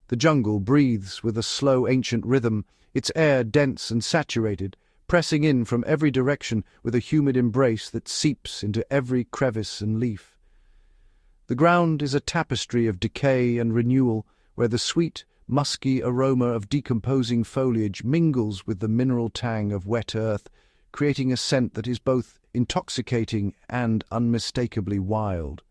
The jungle breathes with a slow, ancient rhythm, its air dense and saturated, pressing in from every direction with a humid embrace that seeps into every crevice and leaf. The ground is a tapestry of decay and renewal, where the sweet, musky aroma of decomposing foliage mingles with the mineral tang of wet earth, creating a scent that is both intoxicating and unmistakably wild.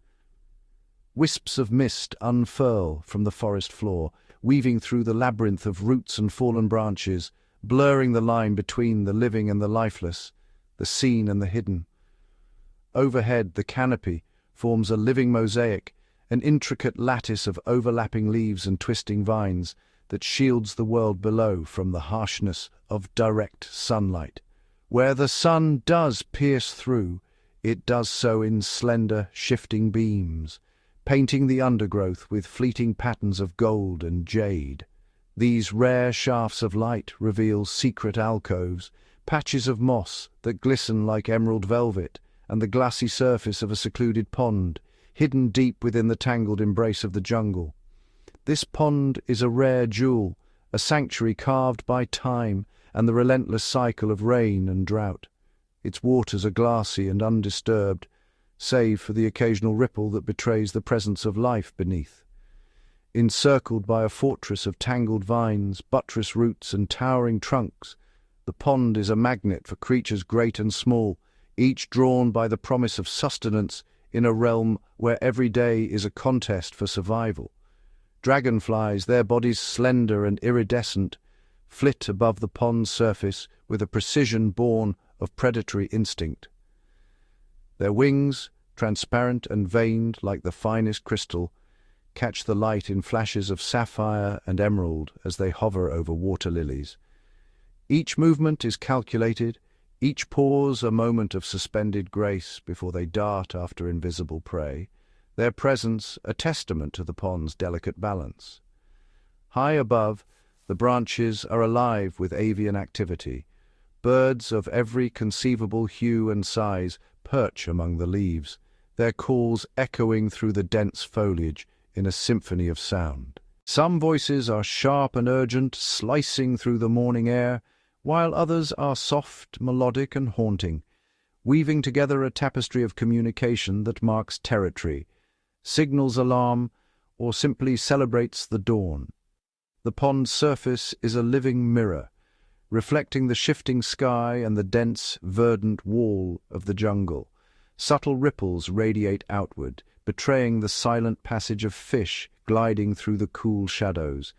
Wisps of mist unfurl from the forest floor, weaving through the labyrinth of roots and fallen branches, blurring the line between the living and the lifeless, the seen and the hidden. Overhead, the canopy forms a living mosaic, an intricate lattice of overlapping leaves and twisting vines that shields the world below from the harshness of direct sunlight. Where the sun does pierce through, it does so in slender, shifting beams, painting the undergrowth with fleeting patterns of gold and jade. These rare shafts of light reveal secret alcoves, patches of moss that glisten like emerald velvet, and the glassy surface of a secluded pond, hidden deep within the tangled embrace of the jungle. This pond is a rare jewel, a sanctuary carved by time and the relentless cycle of rain and drought. Its waters are glassy and undisturbed, save for the occasional ripple that betrays the presence of life beneath. Encircled by a fortress of tangled vines, buttress roots, and towering trunks, the pond is a magnet for creatures great and small, each drawn by the promise of sustenance in a realm where every day is a contest for survival. Dragonflies, their bodies slender and iridescent, flit above the pond's surface with a precision born of predatory instinct. Their wings, transparent and veined like the finest crystal, catch the light in flashes of sapphire and emerald as they hover over water lilies. Each movement is calculated, each pause a moment of suspended grace before they dart after invisible prey, their presence a testament to the pond's delicate balance. High above, the branches are alive with avian activity. Birds of every conceivable hue and size perch among the leaves, their calls echoing through the dense foliage in a symphony of sound. Some voices are sharp and urgent, slicing through the morning air, while others are soft, melodic, and haunting, weaving together a tapestry of communication that marks territory, signals alarm, or simply celebrates the dawn. The pond's surface is a living mirror, reflecting the shifting sky and the dense, verdant wall of the jungle. Subtle ripples radiate outward, betraying the silent passage of fish gliding through the cool shadows,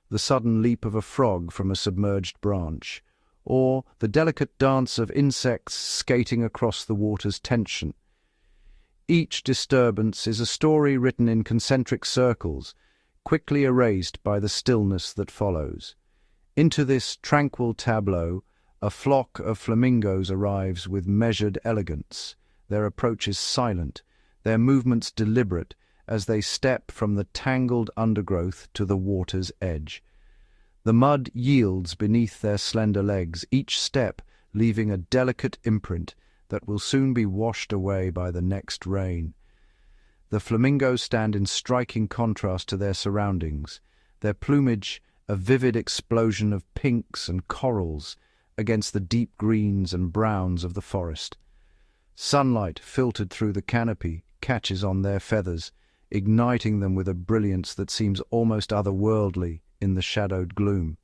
the sudden leap of a frog from a submerged branch, or the delicate dance of insects skating across the water's tension. Each disturbance is a story written in concentric circles, quickly erased by the stillness that follows. Into this tranquil tableau, a flock of flamingos arrives with measured elegance. Their approach is silent, their movements deliberate, as they step from the tangled undergrowth to the water's edge. The mud yields beneath their slender legs, each step leaving a delicate imprint that will soon be washed away by the next rain. The flamingos stand in striking contrast to their surroundings, their plumage a vivid explosion of pinks and corals against the deep greens and browns of the forest. Sunlight filtered through the canopy catches on their feathers, igniting them with a brilliance that seems almost otherworldly in the shadowed gloom.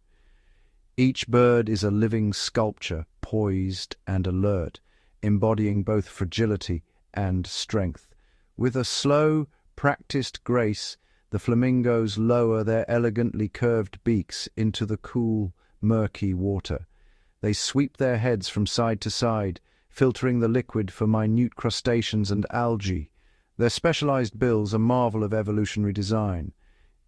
Each bird is a living sculpture, poised and alert, embodying both fragility and strength. With a slow, practiced grace, the flamingos lower their elegantly curved beaks into the cool, murky water. They sweep their heads from side to side, filtering the liquid for minute crustaceans and algae. Their specialized bills a marvel of evolutionary design.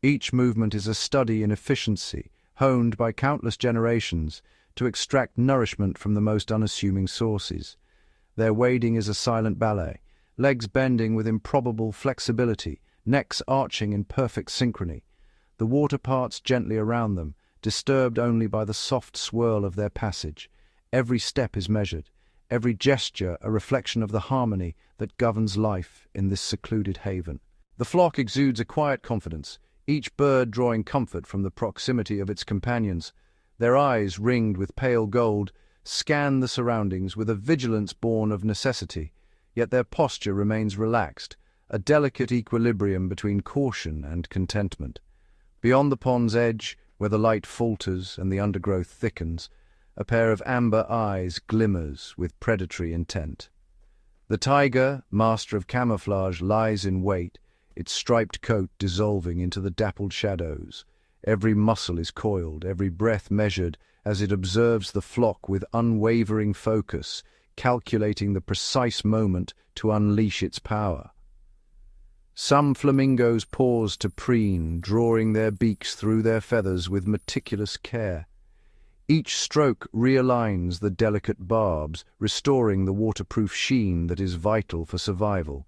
Each movement is a study in efficiency, honed by countless generations to extract nourishment from the most unassuming sources. Their wading is a silent ballet, legs bending with improbable flexibility, necks arching in perfect synchrony. The water parts gently around them, disturbed only by the soft swirl of their passage. Every step is measured, every gesture a reflection of the harmony that governs life in this secluded haven. The flock exudes a quiet confidence, each bird drawing comfort from the proximity of its companions. Their eyes, ringed with pale gold, scan the surroundings with a vigilance born of necessity, yet their posture remains relaxed, a delicate equilibrium between caution and contentment. Beyond the pond's edge, where the light falters and the undergrowth thickens, a pair of amber eyes glimmers with predatory intent. The tiger, master of camouflage, lies in wait, its striped coat dissolving into the dappled shadows. Every muscle is coiled, every breath measured, as it observes the flock with unwavering focus, calculating the precise moment to unleash its power. Some flamingos pause to preen, drawing their beaks through their feathers with meticulous care. Each stroke realigns the delicate barbs, restoring the waterproof sheen that is vital for survival.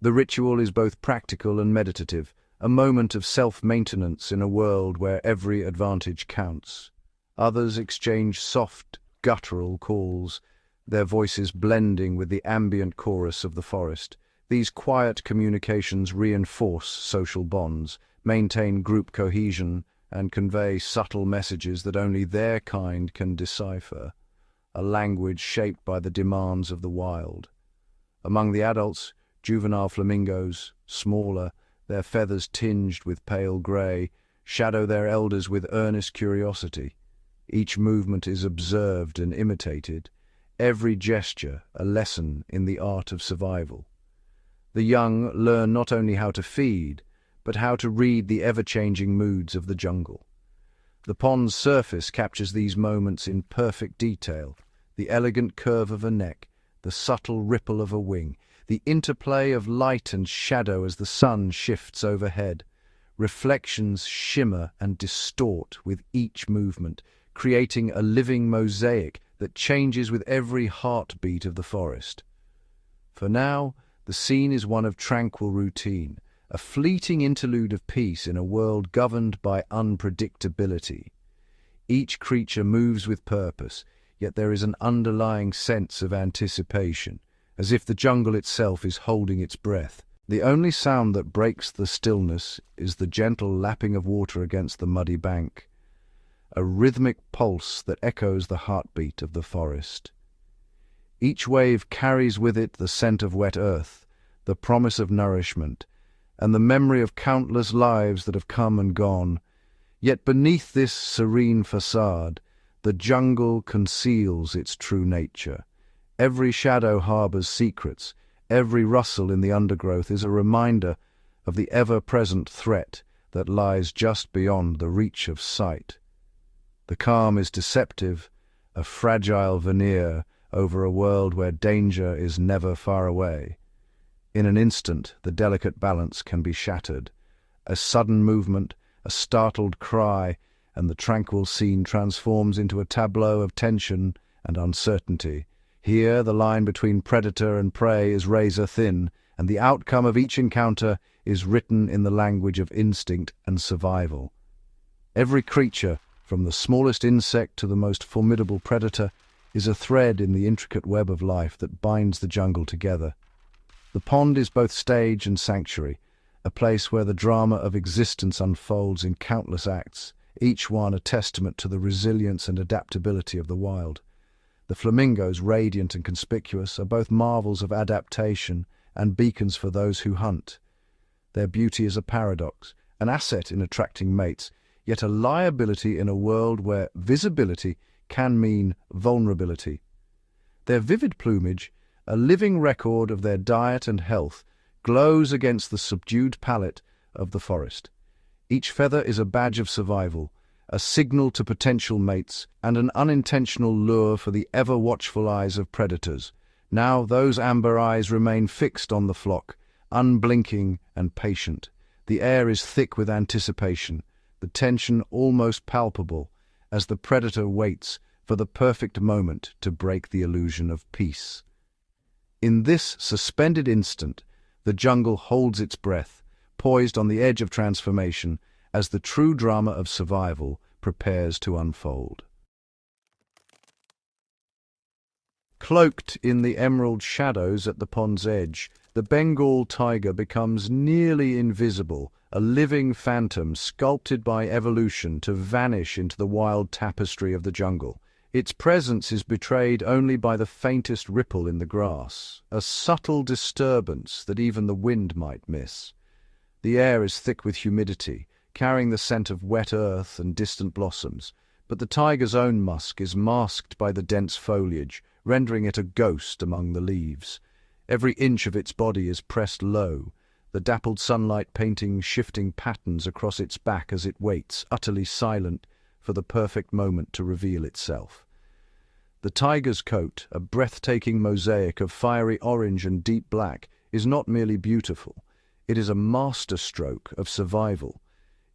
The ritual is both practical and meditative, a moment of self-maintenance in a world where every advantage counts. Others exchange soft, guttural calls, their voices blending with the ambient chorus of the forest. These quiet communications reinforce social bonds, maintain group cohesion, and convey subtle messages that only their kind can decipher, a language shaped by the demands of the wild. Among the adults, juvenile flamingos, smaller, their feathers tinged with pale grey, shadow their elders with earnest curiosity. Each movement is observed and imitated, every gesture a lesson in the art of survival. The young learn not only how to feed, but how to read the ever-changing moods of the jungle. The pond's surface captures these moments in perfect detail, the elegant curve of a neck, the subtle ripple of a wing, the interplay of light and shadow as the sun shifts overhead. Reflections shimmer and distort with each movement, creating a living mosaic that changes with every heartbeat of the forest. For now, the scene is one of tranquil routine, a fleeting interlude of peace in a world governed by unpredictability. Each creature moves with purpose, yet there is an underlying sense of anticipation, as if the jungle itself is holding its breath. The only sound that breaks the stillness is the gentle lapping of water against the muddy bank, a rhythmic pulse that echoes the heartbeat of the forest. Each wave carries with it the scent of wet earth, the promise of nourishment, and the memory of countless lives that have come and gone. Yet beneath this serene facade, the jungle conceals its true nature. Every shadow harbors secrets, every rustle in the undergrowth is a reminder of the ever-present threat that lies just beyond the reach of sight. The calm is deceptive, a fragile veneer over a world where danger is never far away. In an instant, the delicate balance can be shattered. A sudden movement, a startled cry, and the tranquil scene transforms into a tableau of tension and uncertainty. Here, the line between predator and prey is razor-thin, and the outcome of each encounter is written in the language of instinct and survival. Every creature, from the smallest insect to the most formidable predator, is a thread in the intricate web of life that binds the jungle together. The pond is both stage and sanctuary, a place where the drama of existence unfolds in countless acts, each one a testament to the resilience and adaptability of the wild. The flamingos, radiant and conspicuous, are both marvels of adaptation and beacons for those who hunt. Their beauty is a paradox, an asset in attracting mates, yet a liability in a world where visibility can mean vulnerability. Their vivid plumage, a living record of their diet and health, glows against the subdued palette of the forest. Each feather is a badge of survival, a signal to potential mates, and an unintentional lure for the ever-watchful eyes of predators. Now those amber eyes remain fixed on the flock, unblinking and patient. The air is thick with anticipation, the tension almost palpable, as the predator waits for the perfect moment to break the illusion of peace. In this suspended instant, the jungle holds its breath, poised on the edge of transformation, as the true drama of survival prepares to unfold. Cloaked in the emerald shadows at the pond's edge, the Bengal tiger becomes nearly invisible, a living phantom sculpted by evolution to vanish into the wild tapestry of the jungle. Its presence is betrayed only by the faintest ripple in the grass, a subtle disturbance that even the wind might miss. The air is thick with humidity, carrying the scent of wet earth and distant blossoms, but the tiger's own musk is masked by the dense foliage, rendering it a ghost among the leaves. Every inch of its body is pressed low, the dappled sunlight painting shifting patterns across its back as it waits, utterly silent, for the perfect moment to reveal itself. The tiger's coat, a breathtaking mosaic of fiery orange and deep black, is not merely beautiful. It is a masterstroke of survival.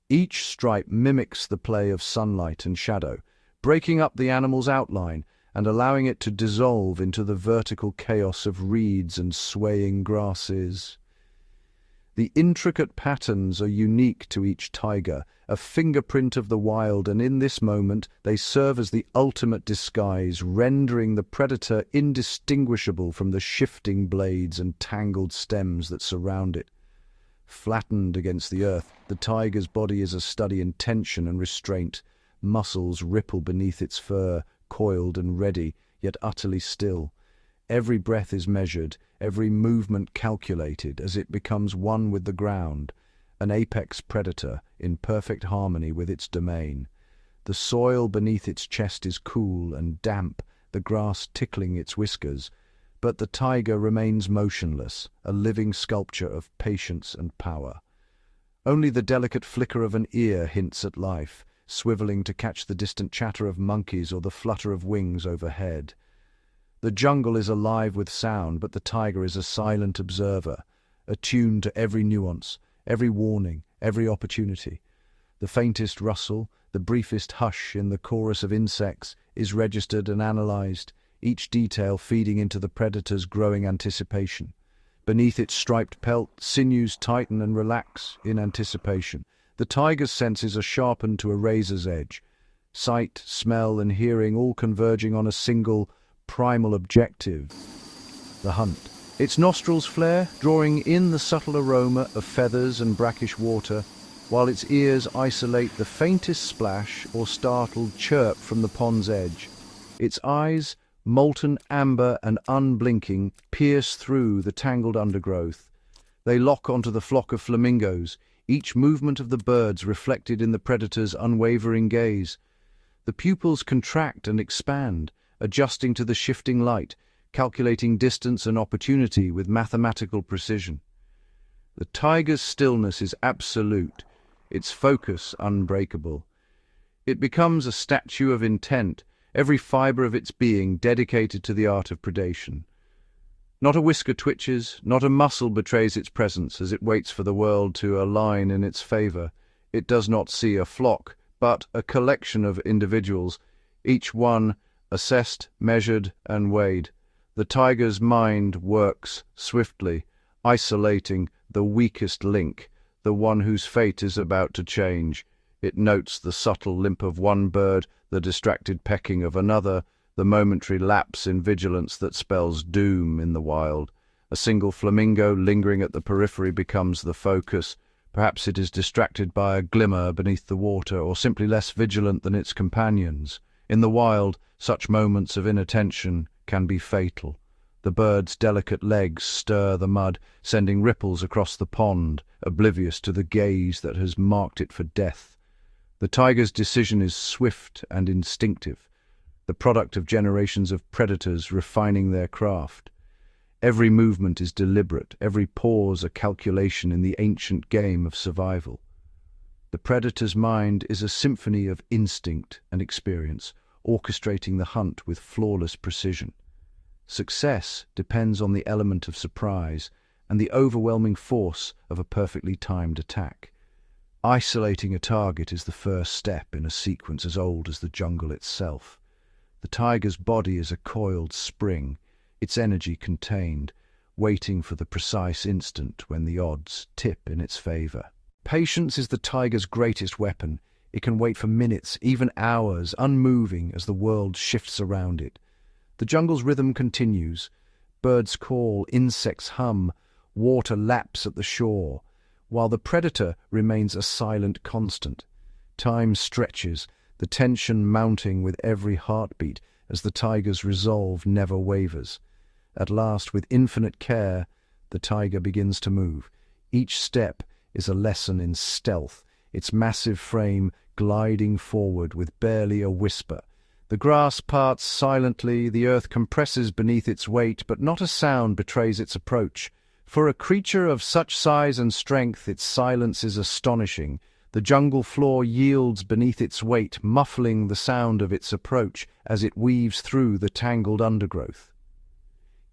Each stripe mimics the play of sunlight and shadow, breaking up the animal's outline and allowing it to dissolve into the vertical chaos of reeds and swaying grasses. The intricate patterns are unique to each tiger, a fingerprint of the wild, and in this moment they serve as the ultimate disguise, rendering the predator indistinguishable from the shifting blades and tangled stems that surround it. Flattened against the earth, the tiger's body is a study in tension and restraint. Muscles ripple beneath its fur, coiled and ready, yet utterly still. Every breath is measured, every movement calculated as it becomes one with the ground, an apex predator in perfect harmony with its domain. The soil beneath its chest is cool and damp, the grass tickling its whiskers, but the tiger remains motionless, a living sculpture of patience and power. Only the delicate flicker of an ear hints at life, swiveling to catch the distant chatter of monkeys or the flutter of wings overhead. The jungle is alive with sound, but the tiger is a silent observer, attuned to every nuance, every warning, every opportunity. The faintest rustle, the briefest hush in the chorus of insects is registered and analyzed, each detail feeding into the predator's growing anticipation. Beneath its striped pelt, sinews tighten and relax in anticipation. The tiger's senses are sharpened to a razor's edge, sight, smell, and hearing all converging on a single, primal objective: the hunt. Its nostrils flare, drawing in the subtle aroma of feathers and brackish water, while its ears isolate the faintest splash or startled chirp from the pond's edge. Its eyes, molten amber and unblinking, pierce through the tangled undergrowth. They lock onto the flock of flamingos, each movement of the birds reflected in the predator's unwavering gaze. The pupils contract and expand, adjusting to the shifting light, calculating distance and opportunity with mathematical precision. The tiger's stillness is absolute, its focus unbreakable. It becomes a statue of intent, every fiber of its being dedicated to the art of predation. Not a whisker twitches, not a muscle betrays its presence as it waits for the world to align in its favor. It does not see a flock, but a collection of individuals, each one assessed, measured, and weighed. The tiger's mind works swiftly, isolating the weakest link, the one whose fate is about to change. It notes the subtle limp of one bird, the distracted pecking of another, the momentary lapse in vigilance that spells doom in the wild. A single flamingo lingering at the periphery becomes the focus. Perhaps it is distracted by a glimmer beneath the water, or simply less vigilant than its companions. In the wild, such moments of inattention can be fatal. The bird's delicate legs stir the mud, sending ripples across the pond, oblivious to the gaze that has marked it for death. The tiger's decision is swift and instinctive, the product of generations of predators refining their craft. Every movement is deliberate, every pause a calculation in the ancient game of survival. The predator's mind is a symphony of instinct and experience, orchestrating the hunt with flawless precision. Success depends on the element of surprise and the overwhelming force of a perfectly timed attack. Isolating a target is the first step in a sequence as old as the jungle itself. The tiger's body is a coiled spring, its energy contained, waiting for the precise instant when the odds tip in its favor. Patience is the tiger's greatest weapon. It can wait for minutes, even hours, unmoving as the world shifts around it. The jungle's rhythm continues. Birds call, insects hum, Water laps at the shore, while the predator remains a silent constant. Time stretches, the tension mounting with every heartbeat as the tiger's resolve never wavers. At last, with infinite care, the tiger begins to move. Each step is a lesson in stealth, its massive frame gliding forward with barely a whisper. The grass parts silently, the earth compresses beneath its weight, but not a sound betrays its approach. For a creature of such size and strength, its silence is astonishing. The jungle floor yields beneath its weight, muffling the sound of its approach as it weaves through the tangled undergrowth.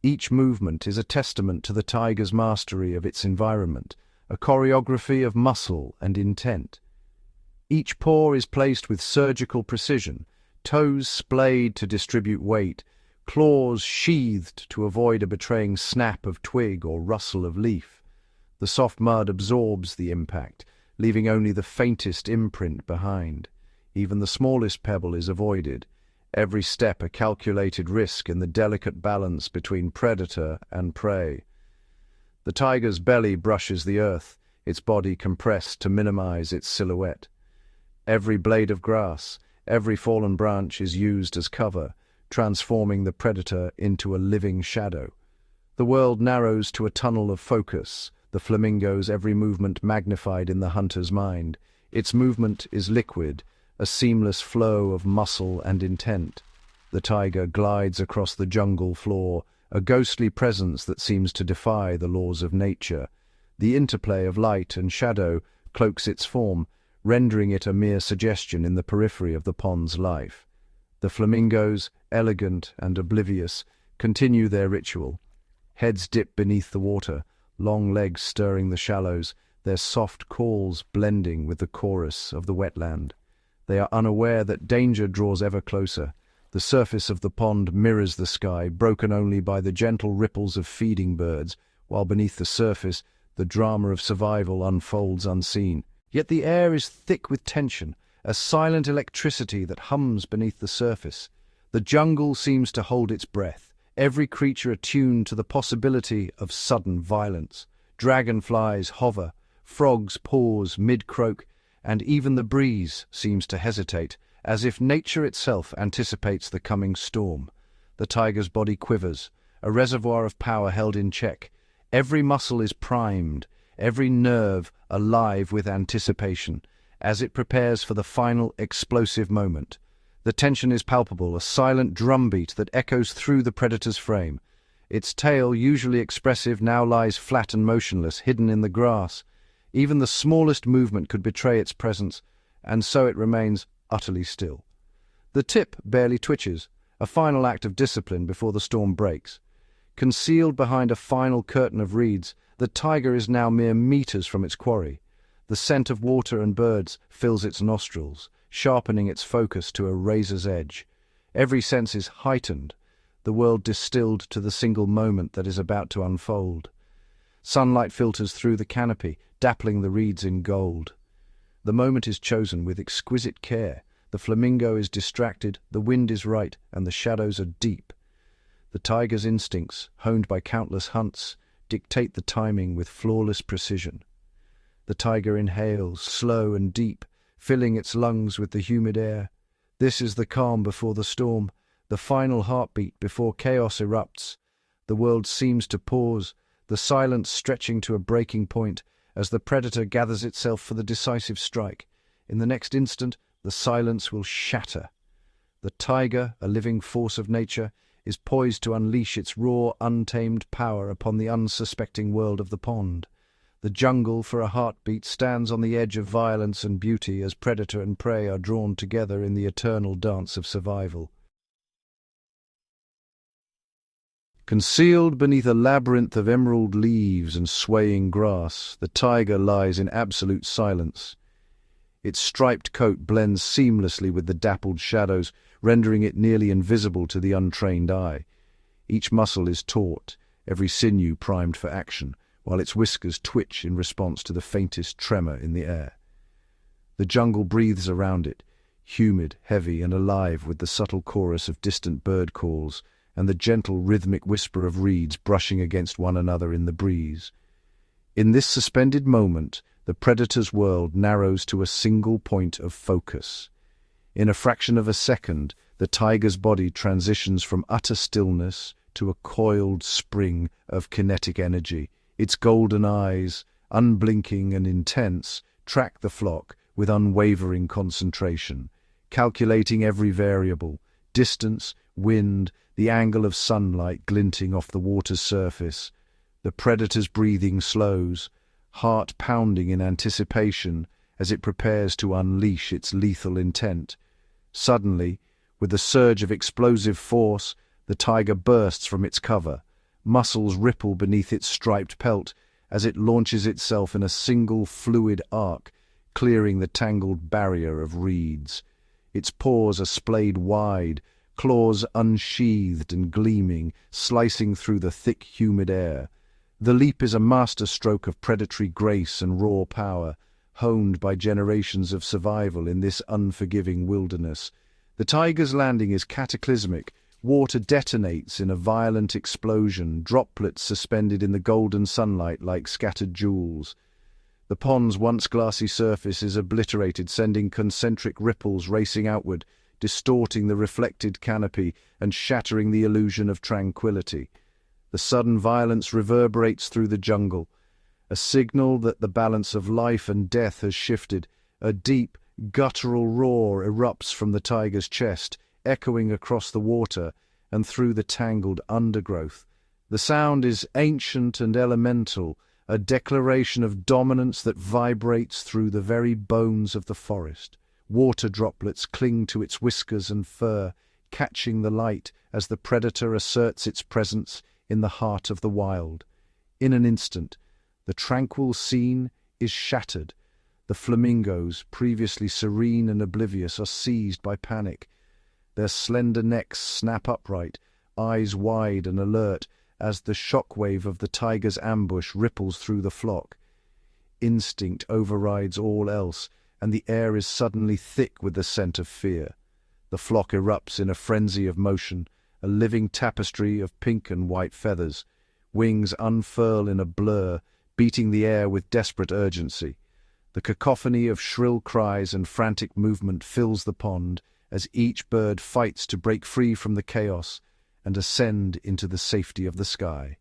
Each movement is a testament to the tiger's mastery of its environment, a choreography of muscle and intent. Each paw is placed with surgical precision, toes splayed to distribute weight, claws sheathed to avoid a betraying snap of twig or rustle of leaf. The soft mud absorbs the impact, leaving only the faintest imprint behind. Even the smallest pebble is avoided, every step a calculated risk in the delicate balance between predator and prey. The tiger's belly brushes the earth, its body compressed to minimize its silhouette. Every blade of grass, every fallen branch is used as cover, transforming the predator into a living shadow. The world narrows to a tunnel of focus, the flamingo's every movement magnified in the hunter's mind. Its movement is liquid, a seamless flow of muscle and intent. The tiger glides across the jungle floor, a ghostly presence that seems to defy the laws of nature. The interplay of light and shadow cloaks its form, rendering it a mere suggestion in the periphery of the pond's life. The flamingos, elegant and oblivious, continue their ritual. Heads dip beneath the water, long legs stirring the shallows, their soft calls blending with the chorus of the wetland. They are unaware that danger draws ever closer. The surface of the pond mirrors the sky, broken only by the gentle ripples of feeding birds, while beneath the surface the drama of survival unfolds unseen. Yet the air is thick with tension, a silent electricity that hums beneath the surface. The jungle seems to hold its breath, every creature attuned to the possibility of sudden violence. Dragonflies hover, frogs pause mid-croak, and even the breeze seems to hesitate, as if nature itself anticipates the coming storm. The tiger's body quivers, a reservoir of power held in check. Every muscle is primed, every nerve alive with anticipation, as it prepares for the final explosive moment. The tension is palpable, a silent drumbeat that echoes through the predator's frame. Its tail, usually expressive, now lies flat and motionless, hidden in the grass. Even the smallest movement could betray its presence, and so it remains utterly still. The tip barely twitches, a final act of discipline before the storm breaks. Concealed behind a final curtain of reeds, the tiger is now mere meters from its quarry. The scent of water and birds fills its nostrils, sharpening its focus to a razor's edge. Every sense is heightened, the world distilled to the single moment that is about to unfold. Sunlight filters through the canopy, dappling the reeds in gold. The moment is chosen with exquisite care. The flamingo is distracted, the wind is right, and the shadows are deep. The tiger's instincts, honed by countless hunts, dictate the timing with flawless precision. The tiger inhales, slow and deep, filling its lungs with the humid air. This is the calm before the storm, the final heartbeat before chaos erupts. The world seems to pause, the silence stretching to a breaking point, as the predator gathers itself for the decisive strike. In the next instant, the silence will shatter. The tiger, a living force of nature, is poised to unleash its raw, untamed power upon the unsuspecting world of the pond. The jungle, for a heartbeat, stands on the edge of violence and beauty as predator and prey are drawn together in the eternal dance of survival. Concealed beneath a labyrinth of emerald leaves and swaying grass, the tiger lies in absolute silence. Its striped coat blends seamlessly with the dappled shadows, rendering it nearly invisible to the untrained eye. Each muscle is taut, every sinew primed for action, while its whiskers twitch in response to the faintest tremor in the air. The jungle breathes around it, humid, heavy, and alive with the subtle chorus of distant bird calls and the gentle rhythmic whisper of reeds brushing against one another in the breeze. In this suspended moment, the predator's world narrows to a single point of focus. In a fraction of a second, the tiger's body transitions from utter stillness to a coiled spring of kinetic energy. Its golden eyes, unblinking and intense, track the flock with unwavering concentration, calculating every variable: distance, wind, the angle of sunlight glinting off the water's surface. The predator's breathing slows, heart pounding in anticipation as it prepares to unleash its lethal intent. Suddenly, with a surge of explosive force, the tiger bursts from its cover. Muscles ripple beneath its striped pelt as it launches itself in a single fluid arc, clearing the tangled barrier of reeds. Its paws are splayed wide, claws unsheathed and gleaming, slicing through the thick, humid air. The leap is a masterstroke of predatory grace and raw power, honed by generations of survival in this unforgiving wilderness. The tiger's landing is cataclysmic. Water detonates in a violent explosion, droplets suspended in the golden sunlight like scattered jewels. The pond's once glassy surface is obliterated, sending concentric ripples racing outward, distorting the reflected canopy and shattering the illusion of tranquility. The sudden violence reverberates through the jungle, a signal that the balance of life and death has shifted. A deep, guttural roar erupts from the tiger's chest, echoing across the water and through the tangled undergrowth. The sound is ancient and elemental, a declaration of dominance that vibrates through the very bones of the forest. Water droplets cling to its whiskers and fur, catching the light as the predator asserts its presence in the heart of the wild. In an instant, the tranquil scene is shattered. The flamingos, previously serene and oblivious, are seized by panic. Their slender necks snap upright, eyes wide and alert, as the shockwave of the tiger's ambush ripples through the flock. Instinct overrides all else, and the air is suddenly thick with the scent of fear. The flock erupts in a frenzy of motion, a living tapestry of pink and white feathers. Wings unfurl in a blur, beating the air with desperate urgency. The cacophony of shrill cries and frantic movement fills the pond as each bird fights to break free from the chaos and ascend into the safety of the sky.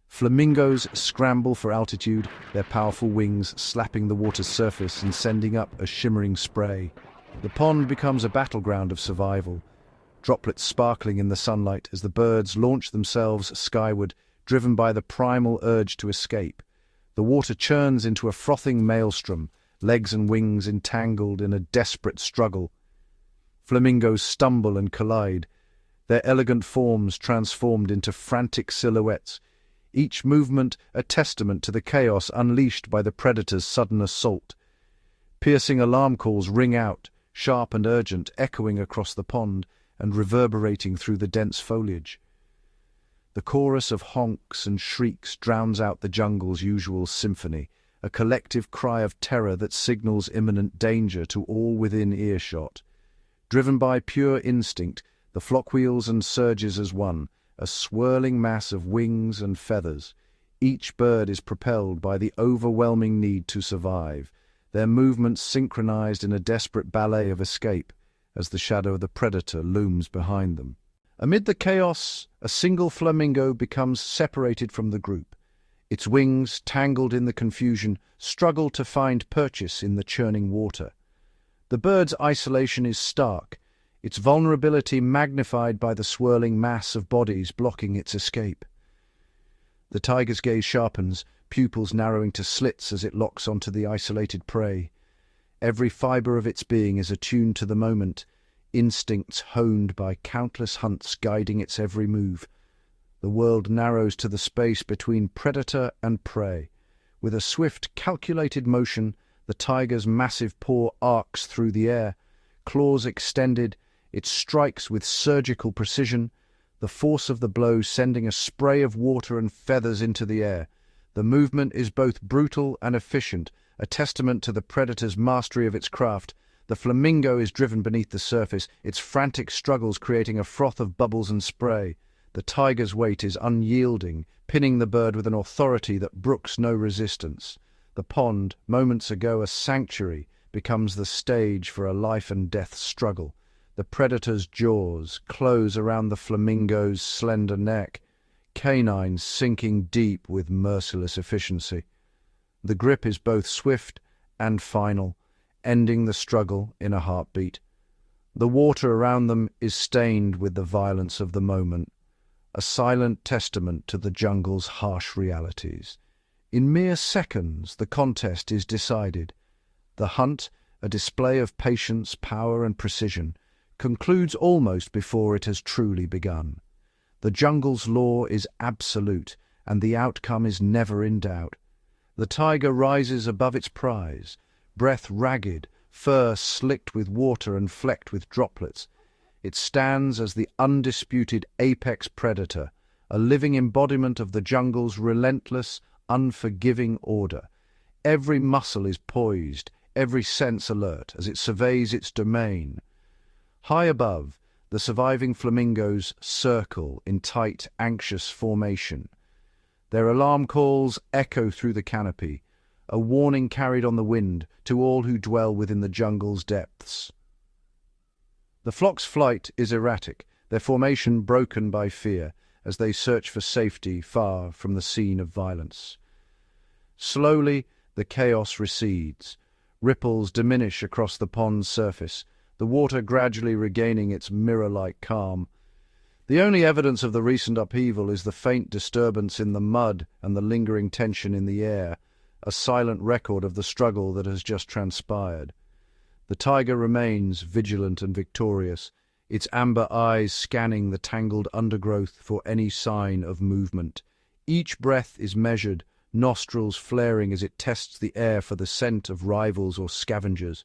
Flamingos scramble for altitude, their powerful wings slapping the water's surface and sending up a shimmering spray. The pond becomes a battleground of survival, droplets sparkling in the sunlight as the birds launch themselves skyward, driven by the primal urge to escape. The water churns into a frothing maelstrom, legs and wings entangled in a desperate struggle. Flamingos stumble and collide, their elegant forms transformed into frantic silhouettes, each movement a testament to the chaos unleashed by the predator's sudden assault. Piercing alarm calls ring out, sharp and urgent, echoing across the pond and reverberating through the dense foliage. The chorus of honks and shrieks drowns out the jungle's usual symphony, a collective cry of terror that signals imminent danger to all within earshot. Driven by pure instinct, the flock wheels and surges as one, a swirling mass of wings and feathers. Each bird is propelled by the overwhelming need to survive, their movements synchronized in a desperate ballet of escape as the shadow of the predator looms behind them. Amid the chaos, a single flamingo becomes separated from the group. Its wings, tangled in the confusion, struggle to find purchase in the churning water. The bird's isolation is stark, its vulnerability magnified by the swirling mass of bodies blocking its escape. The tiger's gaze sharpens, pupils narrowing to slits as it locks onto the isolated prey. Every fibre of its being is attuned to the moment, instincts honed by countless hunts guiding its every move. The world narrows to the space between predator and prey. With a swift, calculated motion, the tiger's massive paw arcs through the air. Claws extended, it strikes with surgical precision, the force of the blow sending a spray of water and feathers into the air. The movement is both brutal and efficient, a testament to the predator's mastery of its craft. The flamingo is driven beneath the surface, its frantic struggles creating a froth of bubbles and spray. The tiger's weight is unyielding, pinning the bird with an authority that brooks no resistance. The pond, moments ago a sanctuary, becomes the stage for a life-and-death struggle. The predator's jaws close around the flamingo's slender neck, canines sinking deep with merciless efficiency. The grip is both swift and final, ending the struggle in a heartbeat. The water around them is stained with the violence of the moment, a silent testament to the jungle's harsh realities. In mere seconds, the contest is decided. The hunt, a display of patience, power, and precision, concludes almost before it has truly begun. The jungle's law is absolute, and the outcome is never in doubt. The tiger rises above its prize, breath ragged, fur slicked with water and flecked with droplets. It stands as the undisputed apex predator, a living embodiment of the jungle's relentless, unforgiving order. Every muscle is poised, every sense alert as it surveys its domain. High above, the surviving flamingos circle in tight, anxious formation. Their alarm calls echo through the canopy, a warning carried on the wind to all who dwell within the jungle's depths. The flock's flight is erratic, their formation broken by fear, as they search for safety far from the scene of violence. Slowly, the chaos recedes. Ripples diminish across the pond's surface, the water gradually regaining its mirror-like calm. The only evidence of the recent upheaval is the faint disturbance in the mud and the lingering tension in the air, a silent record of the struggle that has just transpired. The tiger remains vigilant and victorious, its amber eyes scanning the tangled undergrowth for any sign of movement. Each breath is measured, nostrils flaring as it tests the air for the scent of rivals or scavengers.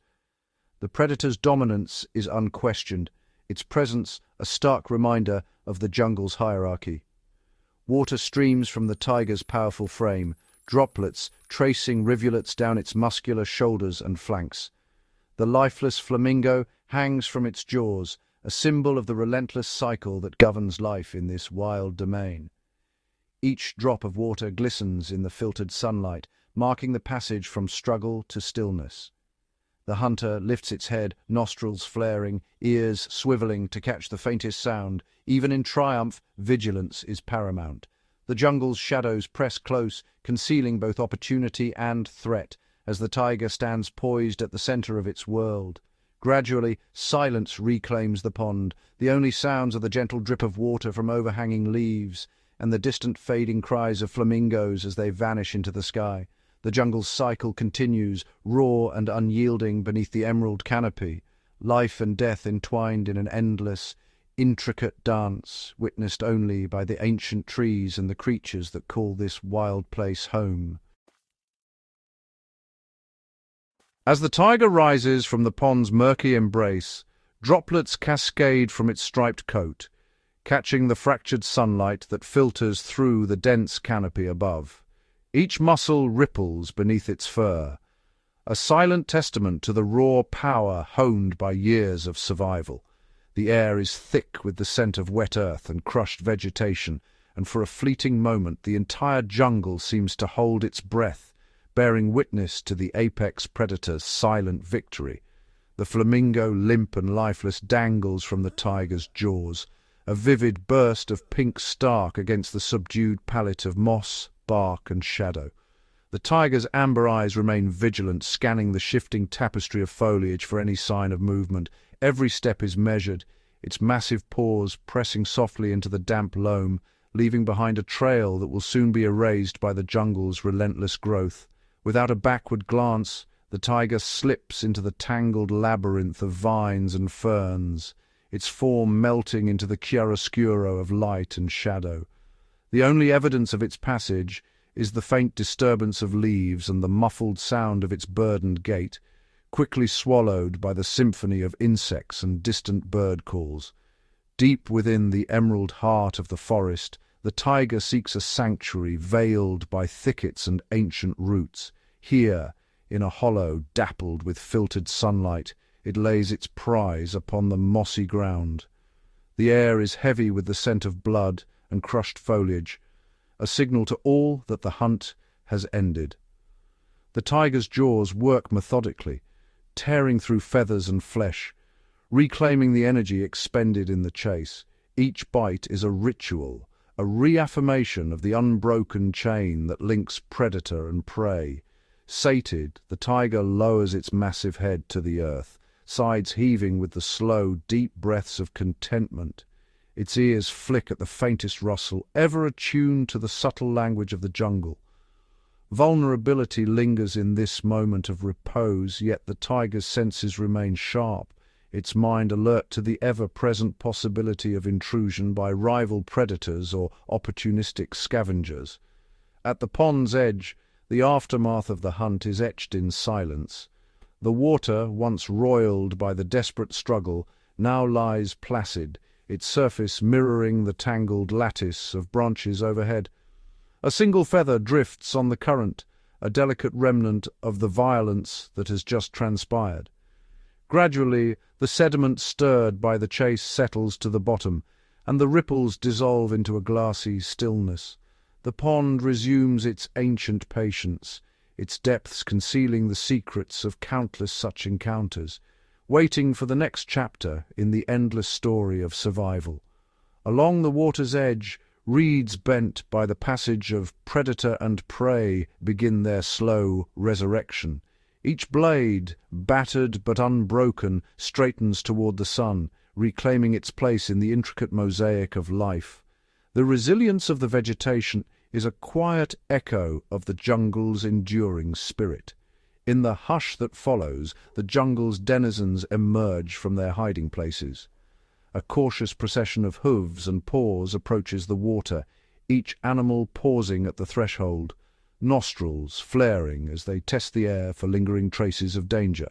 The predator's dominance is unquestioned, its presence a stark reminder of the jungle's hierarchy. Water streams from the tiger's powerful frame, droplets tracing rivulets down its muscular shoulders and flanks. The lifeless flamingo hangs from its jaws, a symbol of the relentless cycle that governs life in this wild domain. Each drop of water glistens in the filtered sunlight, marking the passage from struggle to stillness. The hunter lifts its head, nostrils flaring, ears swiveling to catch the faintest sound. Even in triumph, vigilance is paramount. The jungle's shadows press close, concealing both opportunity and threat, as the tiger stands poised at the center of its world. Gradually, silence reclaims the pond. The only sounds are the gentle drip of water from overhanging leaves, and the distant fading cries of flamingos as they vanish into the sky. The jungle's cycle continues, raw and unyielding beneath the emerald canopy, life and death entwined in an endless, intricate dance, witnessed only by the ancient trees and the creatures that call this wild place home. As the tiger rises from the pond's murky embrace, droplets cascade from its striped coat, catching the fractured sunlight that filters through the dense canopy above. Each muscle ripples beneath its fur, a silent testament to the raw power honed by years of survival. The air is thick with the scent of wet earth and crushed vegetation, and for a fleeting moment the entire jungle seems to hold its breath, bearing witness to the apex predator's silent victory. The flamingo, limp and lifeless, dangles from the tiger's jaws, a vivid burst of pink stark against the subdued palette of moss, bark and shadow. The tiger's amber eyes remain vigilant, scanning the shifting tapestry of foliage for any sign of movement. Every step is measured, its massive paws pressing softly into the damp loam, leaving behind a trail that will soon be erased by the jungle's relentless growth. Without a backward glance, the tiger slips into the tangled labyrinth of vines and ferns, its form melting into the chiaroscuro of light and shadow. The only evidence of its passage is the faint disturbance of leaves and the muffled sound of its burdened gait, quickly swallowed by the symphony of insects and distant bird calls. Deep within the emerald heart of the forest, the tiger seeks a sanctuary veiled by thickets and ancient roots. Here, in a hollow dappled with filtered sunlight, it lays its prize upon the mossy ground. The air is heavy with the scent of blood, and crushed foliage, a signal to all that the hunt has ended. The tiger's jaws work methodically, tearing through feathers and flesh, reclaiming the energy expended in the chase. Each bite is a ritual, a reaffirmation of the unbroken chain that links predator and prey. Sated, the tiger lowers its massive head to the earth, sides heaving with the slow, deep breaths of contentment. Its ears flick at the faintest rustle, ever attuned to the subtle language of the jungle. Vulnerability lingers in this moment of repose, yet the tiger's senses remain sharp, its mind alert to the ever-present possibility of intrusion by rival predators or opportunistic scavengers. At the pond's edge, the aftermath of the hunt is etched in silence. The water, once roiled by the desperate struggle, now lies placid, its surface mirroring the tangled lattice of branches overhead. A single feather drifts on the current, a delicate remnant of the violence that has just transpired. Gradually, the sediment stirred by the chase settles to the bottom, and the ripples dissolve into a glassy stillness. The pond resumes its ancient patience, its depths concealing the secrets of countless such encounters, waiting for the next chapter in the endless story of survival. Along the water's edge, reeds bent by the passage of predator and prey begin their slow resurrection. Each blade, battered but unbroken, straightens toward the sun, reclaiming its place in the intricate mosaic of life. The resilience of the vegetation is a quiet echo of the jungle's enduring spirit. In the hush that follows, the jungle's denizens emerge from their hiding places. A cautious procession of hooves and paws approaches the water, each animal pausing at the threshold, nostrils flaring as they test the air for lingering traces of danger.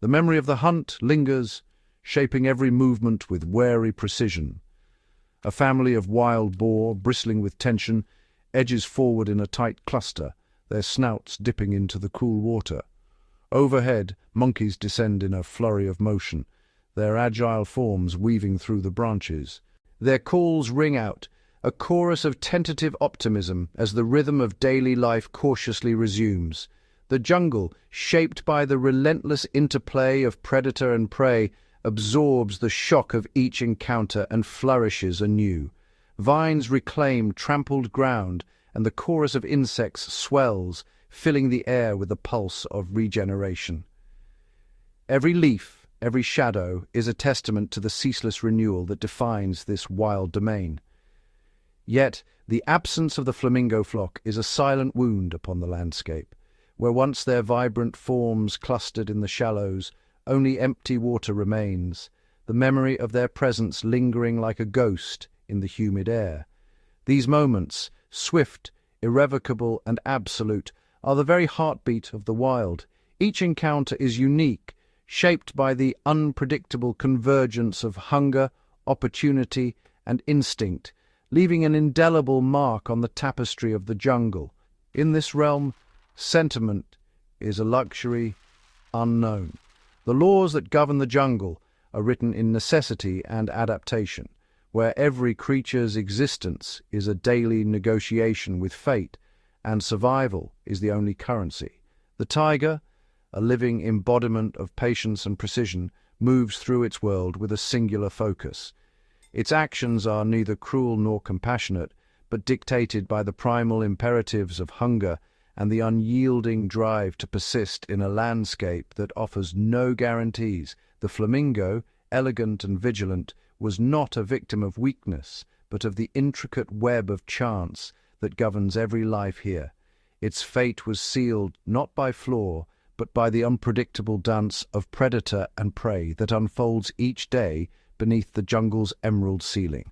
The memory of the hunt lingers, shaping every movement with wary precision. A family of wild boar, bristling with tension, edges forward in a tight cluster, their snouts dipping into the cool water. Overhead, monkeys descend in a flurry of motion, their agile forms weaving through the branches. Their calls ring out, a chorus of tentative optimism as the rhythm of daily life cautiously resumes. The jungle, shaped by the relentless interplay of predator and prey, absorbs the shock of each encounter and flourishes anew. Vines reclaim trampled ground, and the chorus of insects swells, filling the air with the pulse of regeneration. Every leaf, every shadow is a testament to the ceaseless renewal that defines this wild domain. Yet, the absence of the flamingo flock is a silent wound upon the landscape. Where once their vibrant forms clustered in the shallows, only empty water remains, the memory of their presence lingering like a ghost in the humid air. These moments, swift, irrevocable, and absolute, are the very heartbeat of the wild. Each encounter is unique, shaped by the unpredictable convergence of hunger, opportunity, and instinct, leaving an indelible mark on the tapestry of the jungle. In this realm, sentiment is a luxury unknown. The laws that govern the jungle are written in necessity and adaptation, where every creature's existence is a daily negotiation with fate, and survival is the only currency. The tiger, a living embodiment of patience and precision, moves through its world with a singular focus. Its actions are neither cruel nor compassionate, but dictated by the primal imperatives of hunger and the unyielding drive to persist in a landscape that offers no guarantees. The flamingo, elegant and vigilant, was not a victim of weakness, but of the intricate web of chance that governs every life here. Its fate was sealed not by flaw, but by the unpredictable dance of predator and prey that unfolds each day beneath the jungle's emerald ceiling.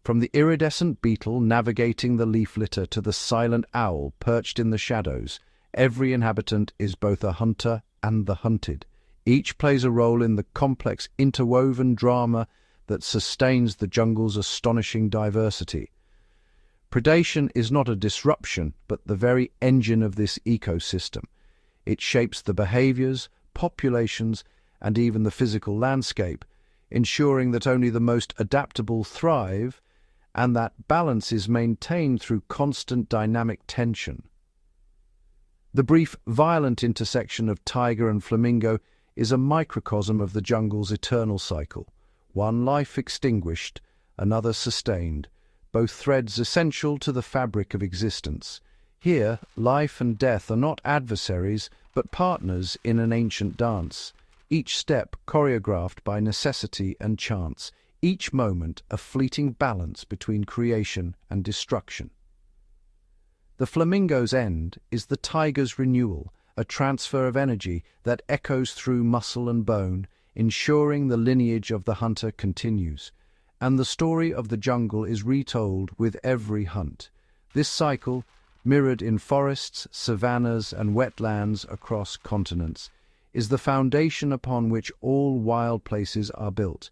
From the iridescent beetle navigating the leaf litter to the silent owl perched in the shadows, every inhabitant is both a hunter and the hunted. Each plays a role in the complex interwoven drama that sustains the jungle's astonishing diversity. Predation is not a disruption, but the very engine of this ecosystem. It shapes the behaviors, populations, and even the physical landscape, ensuring that only the most adaptable thrive and that balance is maintained through constant dynamic tension. The brief, violent intersection of tiger and flamingo is a microcosm of the jungle's eternal cycle. One life extinguished, another sustained, both threads essential to the fabric of existence. Here, life and death are not adversaries, but partners in an ancient dance, each step choreographed by necessity and chance, each moment a fleeting balance between creation and destruction. The flamingo's end is the tiger's renewal, a transfer of energy that echoes through muscle and bone, ensuring the lineage of the hunter continues. And the story of the jungle is retold with every hunt. This cycle, mirrored in forests, savannas, and wetlands across continents, is the foundation upon which all wild places are built.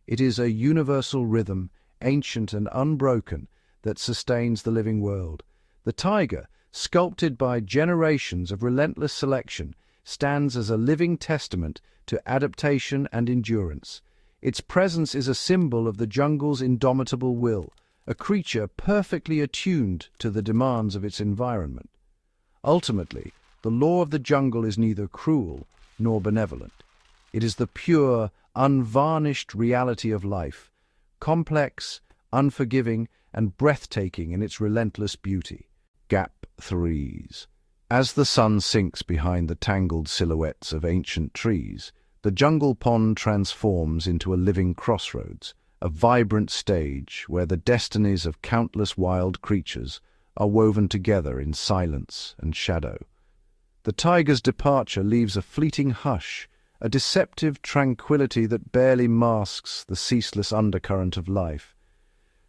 It is a universal rhythm, ancient and unbroken, that sustains the living world. The tiger, sculpted by generations of relentless selection, stands as a living testament to adaptation and endurance. Its presence is a symbol of the jungle's indomitable will, a creature perfectly attuned to the demands of its environment. Ultimately, the law of the jungle is neither cruel nor benevolent. It is the pure, unvarnished reality of life, complex, unforgiving, and breathtaking in its relentless beauty. Gap 3s. As the sun sinks behind the tangled silhouettes of ancient trees, the jungle pond transforms into a living crossroads, a vibrant stage where the destinies of countless wild creatures are woven together in silence and shadow. The tiger's departure leaves a fleeting hush, a deceptive tranquility that barely masks the ceaseless undercurrent of life.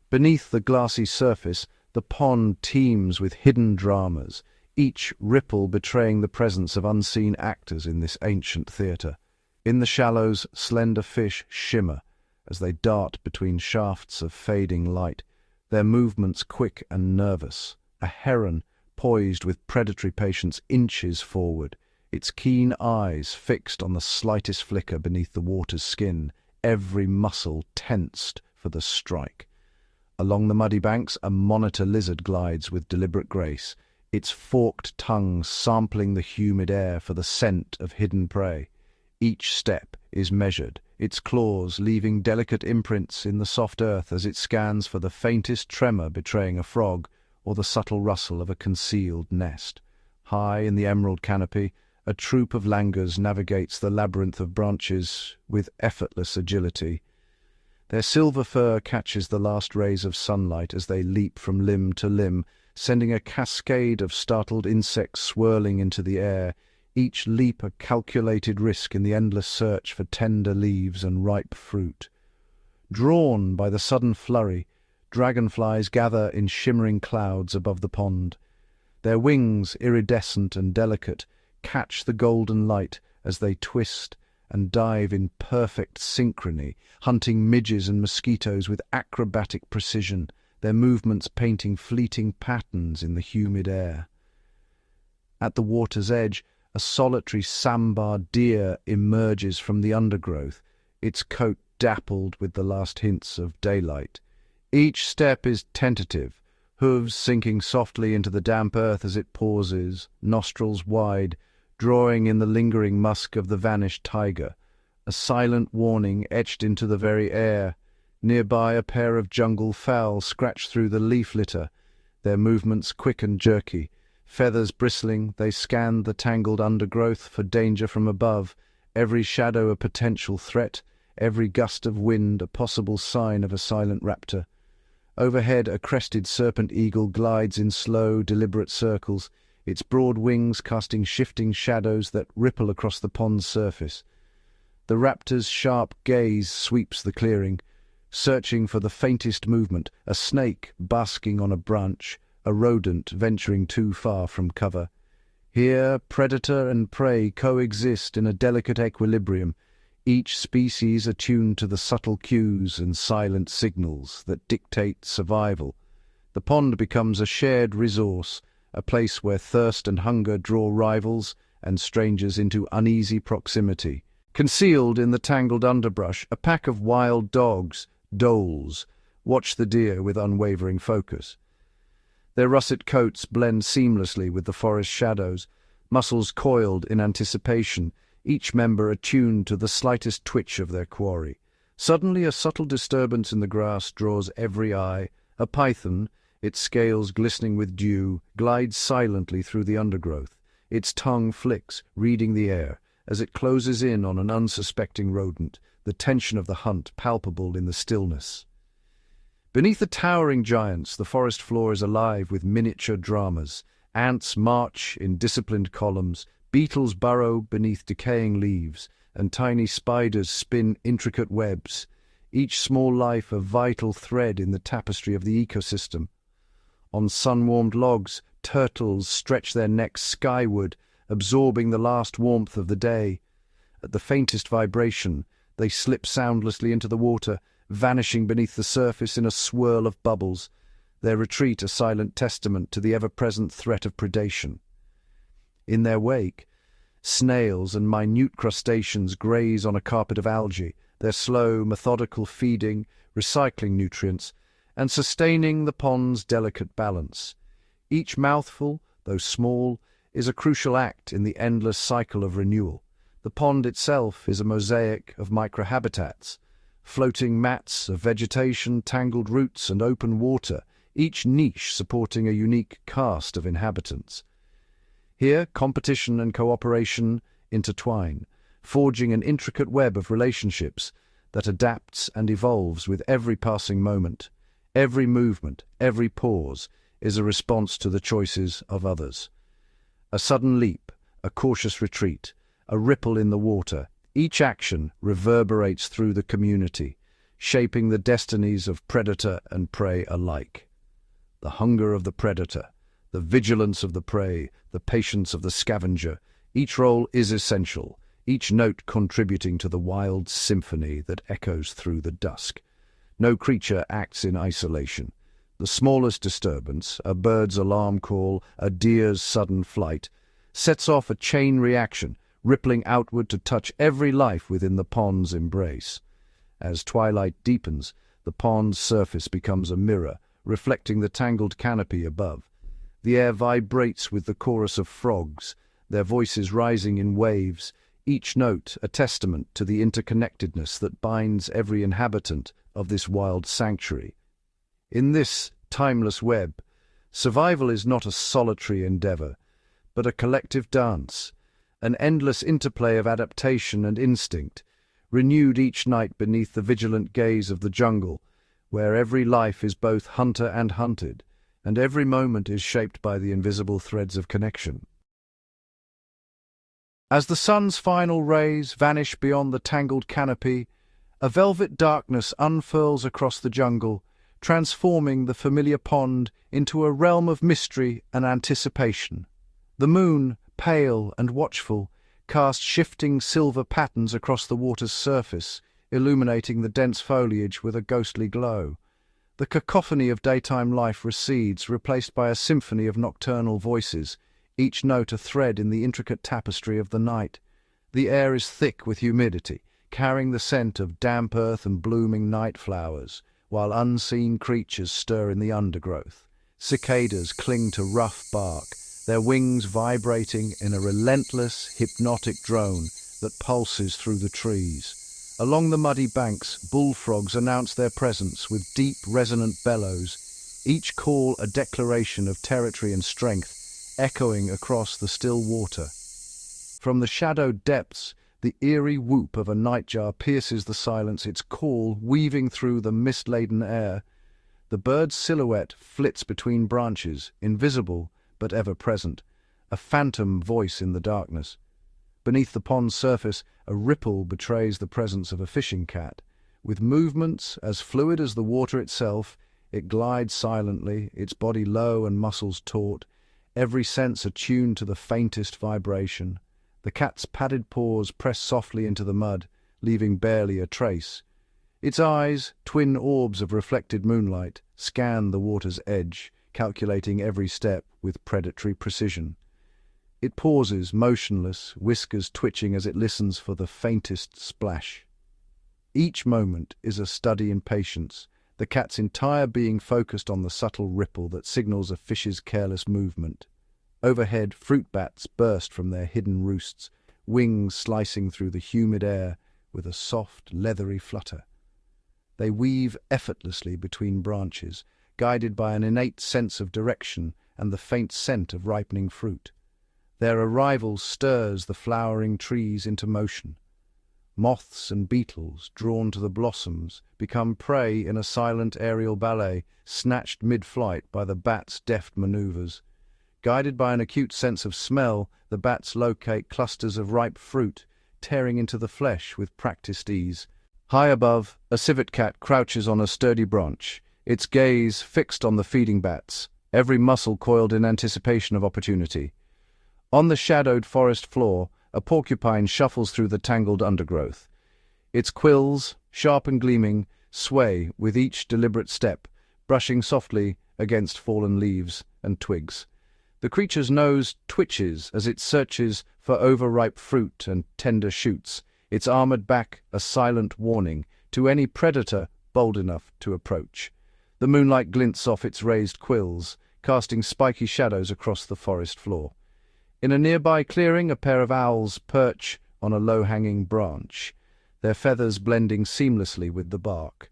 Beneath the glassy surface, the pond teems with hidden dramas, each ripple betraying the presence of unseen actors in this ancient theatre. In the shallows, slender fish shimmer as they dart between shafts of fading light, their movements quick and nervous. A heron, poised with predatory patience, inches forward, its keen eyes fixed on the slightest flicker beneath the water's skin, every muscle tensed for the strike. Along the muddy banks, a monitor lizard glides with deliberate grace, its forked tongue sampling the humid air for the scent of hidden prey. Each step is measured, its claws leaving delicate imprints in the soft earth as it scans for the faintest tremor betraying a frog or the subtle rustle of a concealed nest. High in the emerald canopy, a troop of langurs navigates the labyrinth of branches with effortless agility. Their silver fur catches the last rays of sunlight as they leap from limb to limb, sending a cascade of startled insects swirling into the air, each leap a calculated risk in the endless search for tender leaves and ripe fruit. Drawn by the sudden flurry, dragonflies gather in shimmering clouds above the pond. Their wings, iridescent and delicate, catch the golden light as they twist and dive in perfect synchrony, hunting midges and mosquitoes with acrobatic precision, their movements painting fleeting patterns in the humid air. At the water's edge, a solitary sambar deer emerges from the undergrowth, its coat dappled with the last hints of daylight. Each step is tentative, hooves sinking softly into the damp earth as it pauses, nostrils wide, drawing in the lingering musk of the vanished tiger, a silent warning etched into the very air. Nearby, a pair of jungle fowl scratch through the leaf litter, their movements quick and jerky. Feathers bristling, they scan the tangled undergrowth for danger from above, every shadow a potential threat, every gust of wind a possible sign of a silent raptor. Overhead, a crested serpent eagle glides in slow, deliberate circles, its broad wings casting shifting shadows that ripple across the pond's surface. The raptor's sharp gaze sweeps the clearing, searching for the faintest movement, a snake basking on a branch, a rodent venturing too far from cover. Here, predator and prey coexist in a delicate equilibrium, each species attuned to the subtle cues and silent signals that dictate survival. The pond becomes a shared resource, a place where thirst and hunger draw rivals and strangers into uneasy proximity. Concealed in the tangled underbrush, a pack of wild dogs, dholes, Watch the deer with unwavering focus. Their russet coats blend seamlessly with the forest shadows, muscles coiled in anticipation, each member attuned to the slightest twitch of their quarry. Suddenly a subtle disturbance in the grass draws every eye. A python, its scales glistening with dew, glides silently through the undergrowth. Its tongue flicks, reading the air, as it closes in on an unsuspecting rodent, the tension of the hunt palpable in the stillness. Beneath the towering giants, the forest floor is alive with miniature dramas. Ants march in disciplined columns, beetles burrow beneath decaying leaves, and tiny spiders spin intricate webs, each small life a vital thread in the tapestry of the ecosystem. On sun-warmed logs, turtles stretch their necks skyward, absorbing the last warmth of the day. At the faintest vibration, they slip soundlessly into the water, vanishing beneath the surface in a swirl of bubbles, their retreat a silent testament to the ever-present threat of predation. In their wake, snails and minute crustaceans graze on a carpet of algae, their slow, methodical feeding, recycling nutrients, and sustaining the pond's delicate balance. Each mouthful, though small, is a crucial act in the endless cycle of renewal. The pond itself is a mosaic of microhabitats, floating mats of vegetation, tangled roots, and open water, each niche supporting a unique cast of inhabitants. Here, competition and cooperation intertwine, forging an intricate web of relationships that adapts and evolves with every passing moment. Every movement, every pause, is a response to the choices of others. A sudden leap, a cautious retreat, a ripple in the water, each action reverberates through the community, shaping the destinies of predator and prey alike. The hunger of the predator, the vigilance of the prey, the patience of the scavenger, each role is essential, each note contributing to the wild symphony that echoes through the dusk. No creature acts in isolation. The smallest disturbance, a bird's alarm call, a deer's sudden flight, sets off a chain reaction, rippling outward to touch every life within the pond's embrace. As twilight deepens, the pond's surface becomes a mirror, reflecting the tangled canopy above. The air vibrates with the chorus of frogs, their voices rising in waves, each note a testament to the interconnectedness that binds every inhabitant of this wild sanctuary. In this timeless web, survival is not a solitary endeavor, but a collective dance, an endless interplay of adaptation and instinct, renewed each night beneath the vigilant gaze of the jungle, where every life is both hunter and hunted, and every moment is shaped by the invisible threads of connection. As the sun's final rays vanish beyond the tangled canopy, a velvet darkness unfurls across the jungle, transforming the familiar pond into a realm of mystery and anticipation. The moon, pale and watchful, casts shifting silver patterns across the water's surface, illuminating the dense foliage with a ghostly glow. The cacophony of daytime life recedes, replaced by a symphony of nocturnal voices, each note a thread in the intricate tapestry of the night. The air is thick with humidity, carrying the scent of damp earth and blooming night flowers, while unseen creatures stir in the undergrowth. Cicadas cling to rough bark, their wings vibrating in a relentless, hypnotic drone that pulses through the trees. Along the muddy banks, bullfrogs announce their presence with deep, resonant bellows, each call a declaration of territory and strength, echoing across the still water. From the shadowed depths, the eerie whoop of a nightjar pierces the silence, its call weaving through the mist-laden air. The bird's silhouette flits between branches, invisible but ever-present, a phantom voice in the darkness. Beneath the pond's surface, a ripple betrays the presence of a fishing cat. With movements as fluid as the water itself, it glides silently, its body low and muscles taut, every sense attuned to the faintest vibration. The cat's padded paws press softly into the mud, leaving barely a trace. Its eyes, twin orbs of reflected moonlight, scan the water's edge, calculating every step with predatory precision. It pauses, motionless, whiskers twitching as it listens for the faintest splash. Each moment is a study in patience, the cat's entire being focused on the subtle ripple that signals a fish's careless movement. Overhead, fruit bats burst from their hidden roosts, wings slicing through the humid air with a soft, leathery flutter. They weave effortlessly between branches, guided by an innate sense of direction and the faint scent of ripening fruit. Their arrival stirs the flowering trees into motion. Moths and beetles, drawn to the blossoms, become prey in a silent aerial ballet, snatched mid-flight by the bat's deft maneuvers. Guided by an acute sense of smell, the bats locate clusters of ripe fruit, tearing into the flesh with practiced ease. High above, a civet cat crouches on a sturdy branch, its gaze fixed on the feeding bats, every muscle coiled in anticipation of opportunity. On the shadowed forest floor, a porcupine shuffles through the tangled undergrowth. Its quills, sharp and gleaming, sway with each deliberate step, brushing softly against fallen leaves and twigs. The creature's nose twitches as it searches for overripe fruit and tender shoots, its armored back a silent warning to any predator bold enough to approach. The moonlight glints off its raised quills, casting spiky shadows across the forest floor. In a nearby clearing, a pair of owls perch on a low-hanging branch, their feathers blending seamlessly with the bark.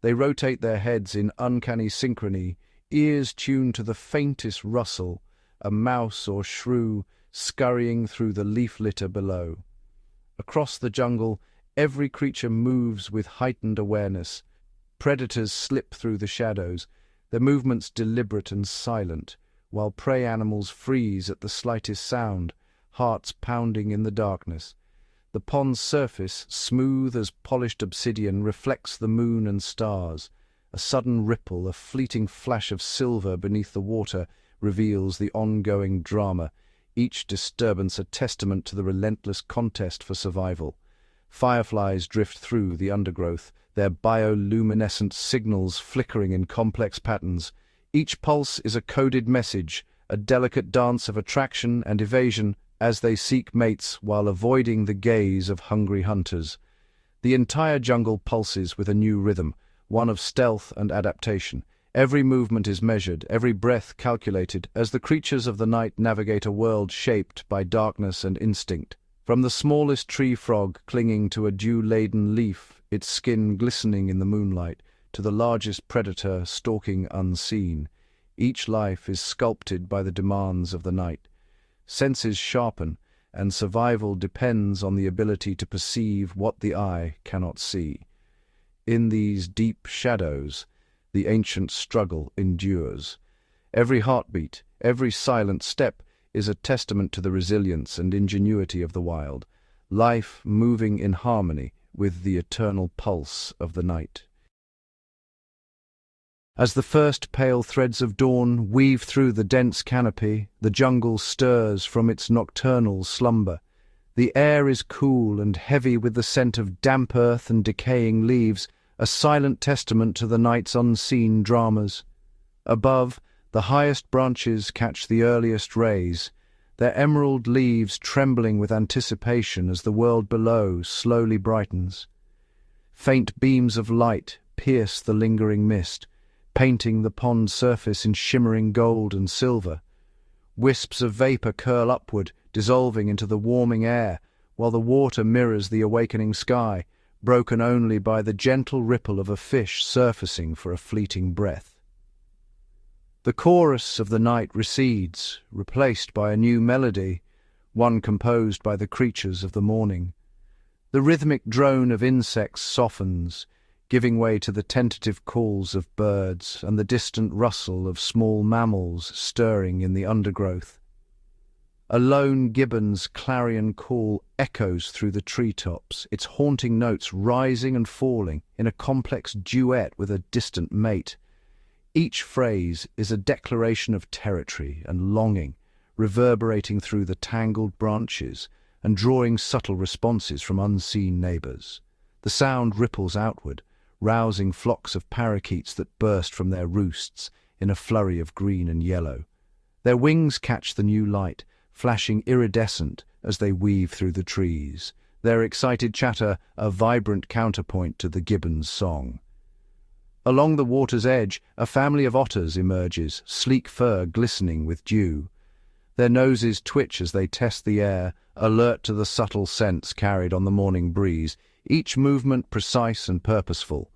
They rotate their heads in uncanny synchrony, ears tuned to the faintest rustle, a mouse or shrew scurrying through the leaf litter below. Across the jungle, every creature moves with heightened awareness. Predators slip through the shadows, their movements deliberate and silent, while prey animals freeze at the slightest sound, hearts pounding in the darkness. The pond's surface, smooth as polished obsidian, reflects the moon and stars. A sudden ripple, a fleeting flash of silver beneath the water, reveals the ongoing drama, each disturbance a testament to the relentless contest for survival. Fireflies drift through the undergrowth, their bioluminescent signals flickering in complex patterns. Each pulse is a coded message, a delicate dance of attraction and evasion as they seek mates while avoiding the gaze of hungry hunters. The entire jungle pulses with a new rhythm, one of stealth and adaptation. Every movement is measured, every breath calculated, as the creatures of the night navigate a world shaped by darkness and instinct. From the smallest tree frog clinging to a dew-laden leaf, its skin glistening in the moonlight, to the largest predator stalking unseen, each life is sculpted by the demands of the night. Senses sharpen, and survival depends on the ability to perceive what the eye cannot see. In these deep shadows, the ancient struggle endures. Every heartbeat, every silent step is a testament to the resilience and ingenuity of the wild, life moving in harmony with the eternal pulse of the night. As the first pale threads of dawn weave through the dense canopy, the jungle stirs from its nocturnal slumber. The air is cool and heavy with the scent of damp earth and decaying leaves, a silent testament to the night's unseen dramas. Above, the highest branches catch the earliest rays, their emerald leaves trembling with anticipation as the world below slowly brightens. Faint beams of light pierce the lingering mist, painting the pond's surface in shimmering gold and silver. Wisps of vapor curl upward, dissolving into the warming air, while the water mirrors the awakening sky, broken only by the gentle ripple of a fish surfacing for a fleeting breath. The chorus of the night recedes, replaced by a new melody, one composed by the creatures of the morning. The rhythmic drone of insects softens, giving way to the tentative calls of birds and the distant rustle of small mammals stirring in the undergrowth. A lone gibbon's clarion call echoes through the treetops, its haunting notes rising and falling in a complex duet with a distant mate. Each phrase is a declaration of territory and longing, reverberating through the tangled branches and drawing subtle responses from unseen neighbors. The sound ripples outward, rousing flocks of parakeets that burst from their roosts in a flurry of green and yellow. Their wings catch the new light, flashing iridescent as they weave through the trees, their excited chatter a vibrant counterpoint to the gibbon's song. Along the water's edge, a family of otters emerges, sleek fur glistening with dew. Their noses twitch as they test the air, alert to the subtle scents carried on the morning breeze, each movement precise and purposeful.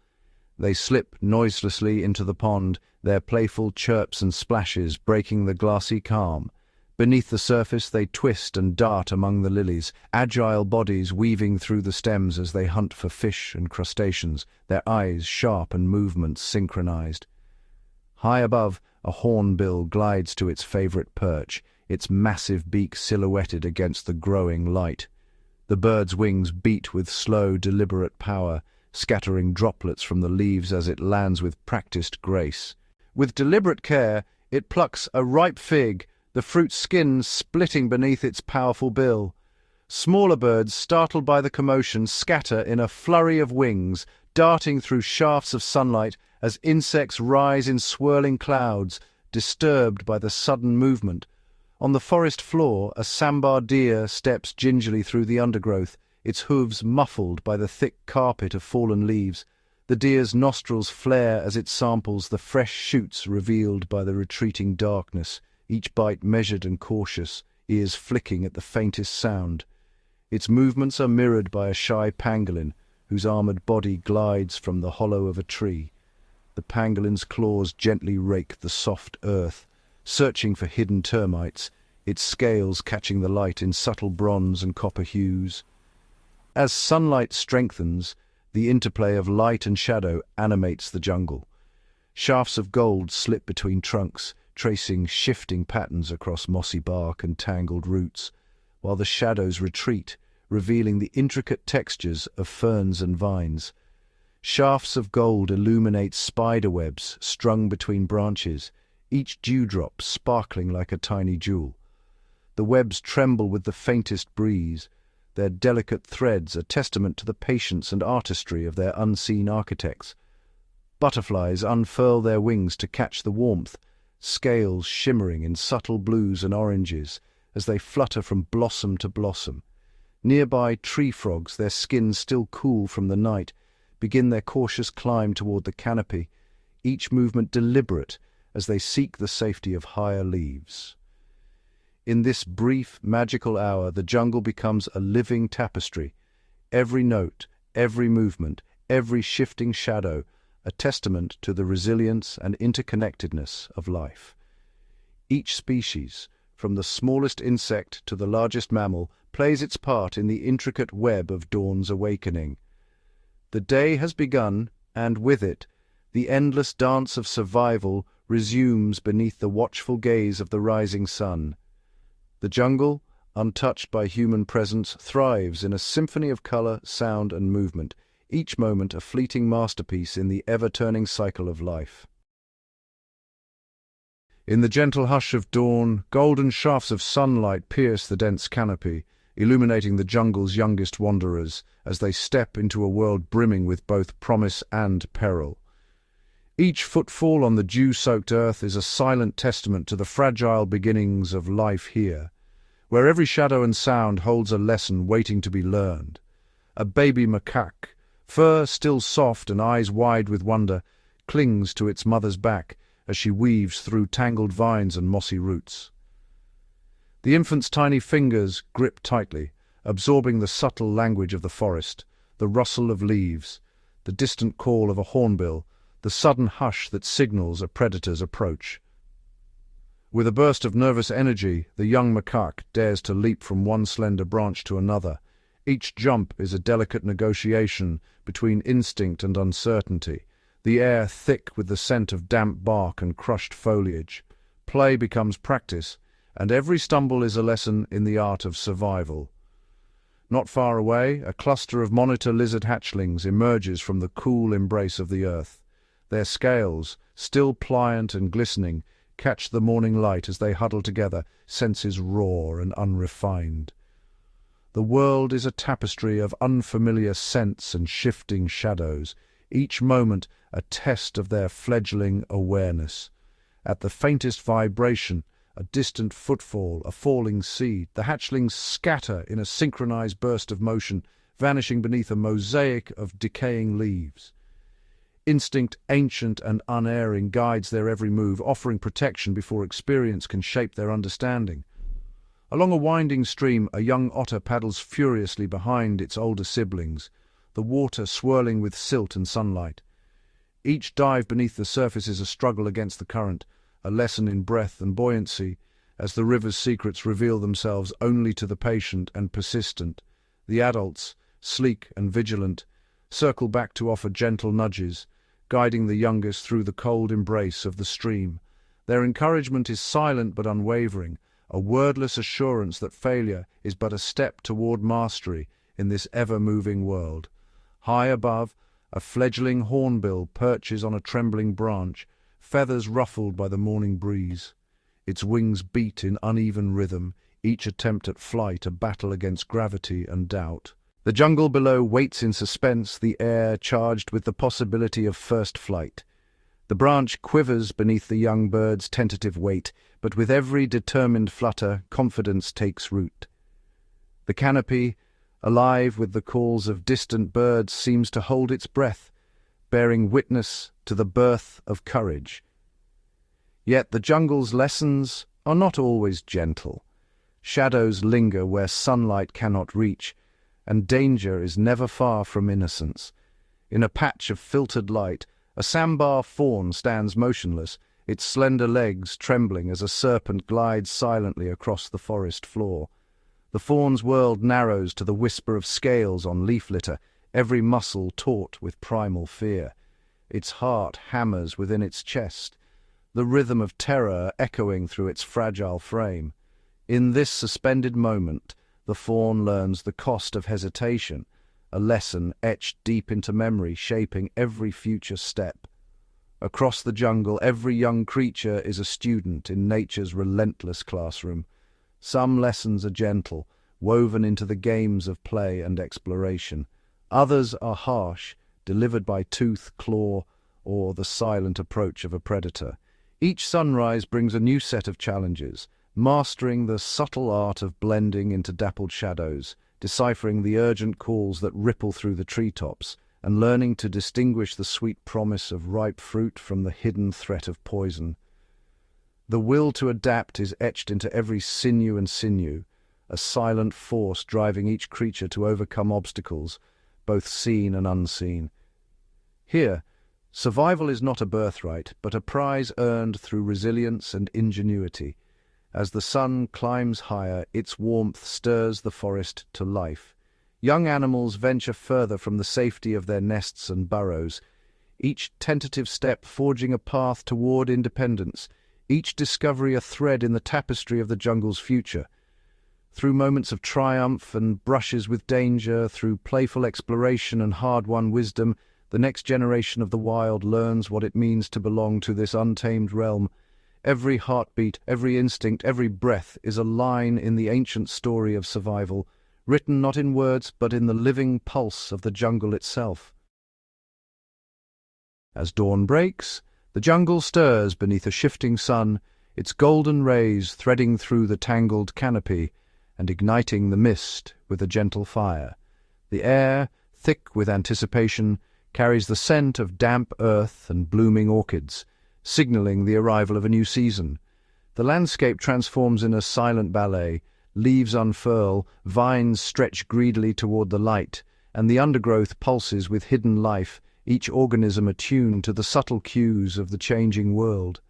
They slip noiselessly into the pond, their playful chirps and splashes breaking the glassy calm. Beneath the surface they twist and dart among the lilies, agile bodies weaving through the stems as they hunt for fish and crustaceans, their eyes sharp and movements synchronized. High above, a hornbill glides to its favorite perch, its massive beak silhouetted against the growing light. The bird's wings beat with slow, deliberate power, scattering droplets from the leaves as it lands with practiced grace. With deliberate care, it plucks a ripe fig, the fruit's skin splitting beneath its powerful bill. Smaller birds, startled by the commotion, scatter in a flurry of wings, darting through shafts of sunlight as insects rise in swirling clouds, disturbed by the sudden movement. On the forest floor, a sambar deer steps gingerly through the undergrowth, its hooves muffled by the thick carpet of fallen leaves. The deer's nostrils flare as it samples the fresh shoots revealed by the retreating darkness, each bite measured and cautious, ears flicking at the faintest sound. Its movements are mirrored by a shy pangolin, whose armored body glides from the hollow of a tree. The pangolin's claws gently rake the soft earth, searching for hidden termites, its scales catching the light in subtle bronze and copper hues. As sunlight strengthens, the interplay of light and shadow animates the jungle. Shafts of gold slip between trunks, tracing shifting patterns across mossy bark and tangled roots, while the shadows retreat, revealing the intricate textures of ferns and vines. Shafts of gold illuminate spiderwebs strung between branches, each dewdrop sparkling like a tiny jewel. The webs tremble with the faintest breeze, their delicate threads a testament to the patience and artistry of their unseen architects. Butterflies unfurl their wings to catch the warmth, scales shimmering in subtle blues and oranges as they flutter from blossom to blossom. Nearby tree frogs, their skins still cool from the night, begin their cautious climb toward the canopy, each movement deliberate as they seek the safety of higher leaves. In this brief, magical hour, the jungle becomes a living tapestry, every note, every movement, every shifting shadow, a testament to the resilience and interconnectedness of life. Each species, from the smallest insect to the largest mammal, plays its part in the intricate web of dawn's awakening. The day has begun, and with it, the endless dance of survival resumes beneath the watchful gaze of the rising sun. The jungle, untouched by human presence, thrives in a symphony of color, sound, and movement, each moment a fleeting masterpiece in the ever-turning cycle of life. In the gentle hush of dawn, golden shafts of sunlight pierce the dense canopy, illuminating the jungle's youngest wanderers as they step into a world brimming with both promise and peril. Each footfall on the dew-soaked earth is a silent testament to the fragile beginnings of life here, where every shadow and sound holds a lesson waiting to be learned. A baby macaque, fur still soft and eyes wide with wonder, clings to its mother's back as she weaves through tangled vines and mossy roots. The infant's tiny fingers grip tightly, absorbing the subtle language of the forest, the rustle of leaves, the distant call of a hornbill, the sudden hush that signals a predator's approach. With a burst of nervous energy, the young macaque dares to leap from one slender branch to another. Each jump is a delicate negotiation between instinct and uncertainty, the air thick with the scent of damp bark and crushed foliage. Play becomes practice, and every stumble is a lesson in the art of survival. Not far away, a cluster of monitor lizard hatchlings emerges from the cool embrace of the earth. Their scales, still pliant and glistening, catch the morning light as they huddle together, senses raw and unrefined. The world is a tapestry of unfamiliar scents and shifting shadows, each moment a test of their fledgling awareness. At the faintest vibration, a distant footfall, a falling seed, the hatchlings scatter in a synchronized burst of motion, vanishing beneath a mosaic of decaying leaves. Instinct, ancient and unerring, guides their every move, offering protection before experience can shape their understanding. Along a winding stream, a young otter paddles furiously behind its older siblings, the water swirling with silt and sunlight. Each dive beneath the surface is a struggle against the current, a lesson in breath and buoyancy, as the river's secrets reveal themselves only to the patient and persistent. The adults, sleek and vigilant, circle back to offer gentle nudges, guiding the youngest through the cold embrace of the stream. Their encouragement is silent but unwavering, a wordless assurance that failure is but a step toward mastery in this ever-moving world. High above, a fledgling hornbill perches on a trembling branch, feathers ruffled by the morning breeze. Its wings beat in uneven rhythm, each attempt at flight a battle against gravity and doubt. The jungle below waits in suspense, the air charged with the possibility of first flight. The branch quivers beneath the young bird's tentative weight, but with every determined flutter, confidence takes root. The canopy, alive with the calls of distant birds, seems to hold its breath, bearing witness to the birth of courage. Yet the jungle's lessons are not always gentle. Shadows linger where sunlight cannot reach, and danger is never far from innocence. In a patch of filtered light, a sambar fawn stands motionless, its slender legs trembling as a serpent glides silently across the forest floor. The fawn's world narrows to the whisper of scales on leaf litter, every muscle taut with primal fear. Its heart hammers within its chest, the rhythm of terror echoing through its fragile frame. In this suspended moment, the fawn learns the cost of hesitation, a lesson etched deep into memory, shaping every future step. Across the jungle, every young creature is a student in nature's relentless classroom. Some lessons are gentle, woven into the games of play and exploration. Others are harsh, delivered by tooth, claw, or the silent approach of a predator. Each sunrise brings a new set of challenges, mastering the subtle art of blending into dappled shadows, deciphering the urgent calls that ripple through the treetops, and learning to distinguish the sweet promise of ripe fruit from the hidden threat of poison. The will to adapt is etched into every sinew and sinew, a silent force driving each creature to overcome obstacles, both seen and unseen. Here, survival is not a birthright, but a prize earned through resilience and ingenuity. As the sun climbs higher, its warmth stirs the forest to life. Young animals venture further from the safety of their nests and burrows, each tentative step forging a path toward independence, each discovery a thread in the tapestry of the jungle's future. Through moments of triumph and brushes with danger, through playful exploration and hard-won wisdom, the next generation of the wild learns what it means to belong to this untamed realm. Every heartbeat, every instinct, every breath is a line in the ancient story of survival, written not in words but in the living pulse of the jungle itself. As dawn breaks, the jungle stirs beneath a shifting sun, its golden rays threading through the tangled canopy and igniting the mist with a gentle fire. The air, thick with anticipation, carries the scent of damp earth and blooming orchids, signaling the arrival of a new season. The landscape transforms in a silent ballet, leaves unfurl, vines stretch greedily toward the light, and the undergrowth pulses with hidden life, each organism attuned to the subtle cues of the changing world.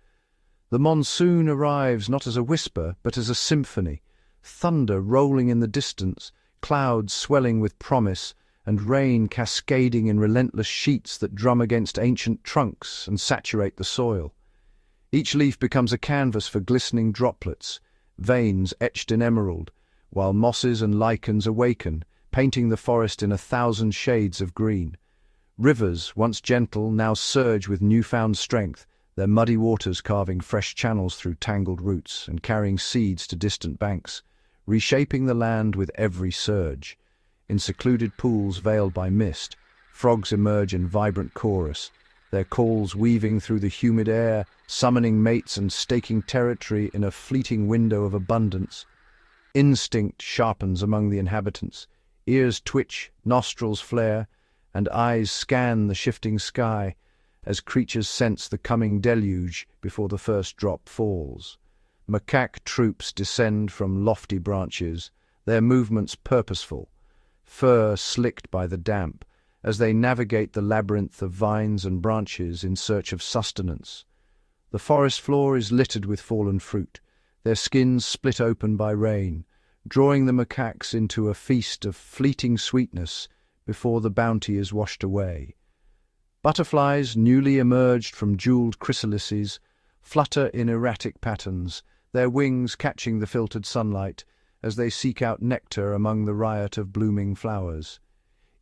The monsoon arrives not as a whisper, but as a symphony, thunder rolling in the distance, clouds swelling with promise, and rain cascading in relentless sheets that drum against ancient trunks and saturate the soil. Each leaf becomes a canvas for glistening droplets, veins etched in emerald, while mosses and lichens awaken, painting the forest in 1,000 shades of green. Rivers, once gentle, now surge with newfound strength, their muddy waters carving fresh channels through tangled roots and carrying seeds to distant banks, reshaping the land with every surge. In secluded pools veiled by mist, frogs emerge in vibrant chorus, their calls weaving through the humid air, summoning mates and staking territory in a fleeting window of abundance. Instinct sharpens among the inhabitants, ears twitch, nostrils flare, and eyes scan the shifting sky, as creatures sense the coming deluge before the first drop falls. Macaque troops descend from lofty branches, their movements purposeful, fur slicked by the damp, as they navigate the labyrinth of vines and branches in search of sustenance. The forest floor is littered with fallen fruit, their skins split open by rain, drawing the macaques into a feast of fleeting sweetness before the bounty is washed away. Butterflies, newly emerged from jeweled chrysalises, flutter in erratic patterns, their wings catching the filtered sunlight as they seek out nectar among the riot of blooming flowers.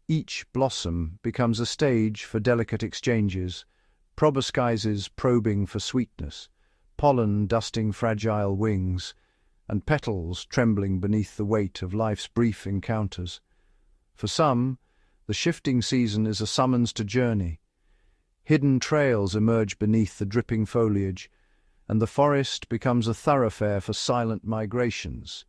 Each blossom becomes a stage for delicate exchanges, proboscises probing for sweetness, pollen dusting fragile wings, and petals trembling beneath the weight of life's brief encounters. For some, the shifting season is a summons to journey. Hidden trails emerge beneath the dripping foliage, and the forest becomes a thoroughfare for silent migrations.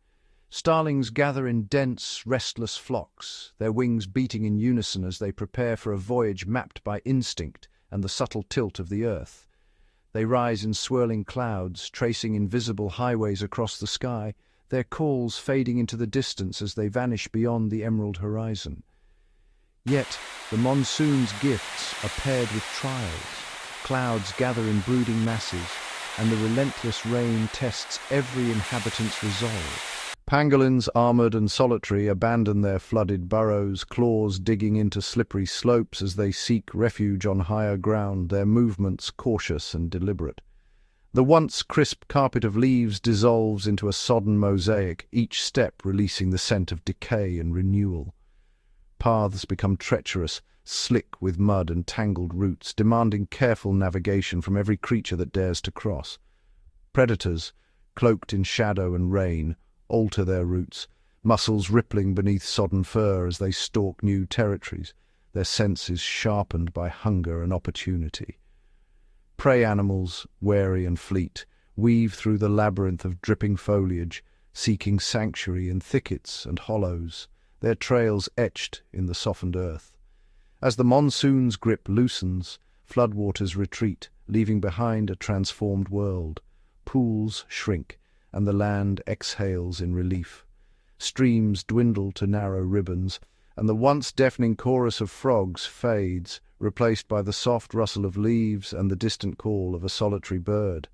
Starlings gather in dense, restless flocks, their wings beating in unison as they prepare for a voyage mapped by instinct and the subtle tilt of the earth. They rise in swirling clouds, tracing invisible highways across the sky, their calls fading into the distance as they vanish beyond the emerald horizon. Yet, the monsoon's gifts are paired with trials. Clouds gather in brooding masses, and the relentless rain tests every inhabitant's resolve. Pangolins, armoured and solitary, abandon their flooded burrows, claws digging into slippery slopes as they seek refuge on higher ground, their movements cautious and deliberate. The once crisp carpet of leaves dissolves into a sodden mosaic, each step releasing the scent of decay and renewal. Paths become treacherous, slick with mud and tangled roots, demanding careful navigation from every creature that dares to cross. Predators, cloaked in shadow and rain, alter their routes, muscles rippling beneath sodden fur as they stalk new territories, their senses sharpened by hunger and opportunity. Prey animals, wary and fleet, weave through the labyrinth of dripping foliage, seeking sanctuary in thickets and hollows, their trails etched in the softened earth. As the monsoon's grip loosens, floodwaters retreat, leaving behind a transformed world. Pools shrink, and the land exhales in relief. Streams dwindle to narrow ribbons, and the once deafening chorus of frogs fades, replaced by the soft rustle of leaves and the distant call of a solitary bird.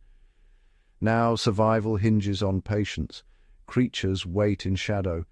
Now survival hinges on patience. Creatures wait in shadow,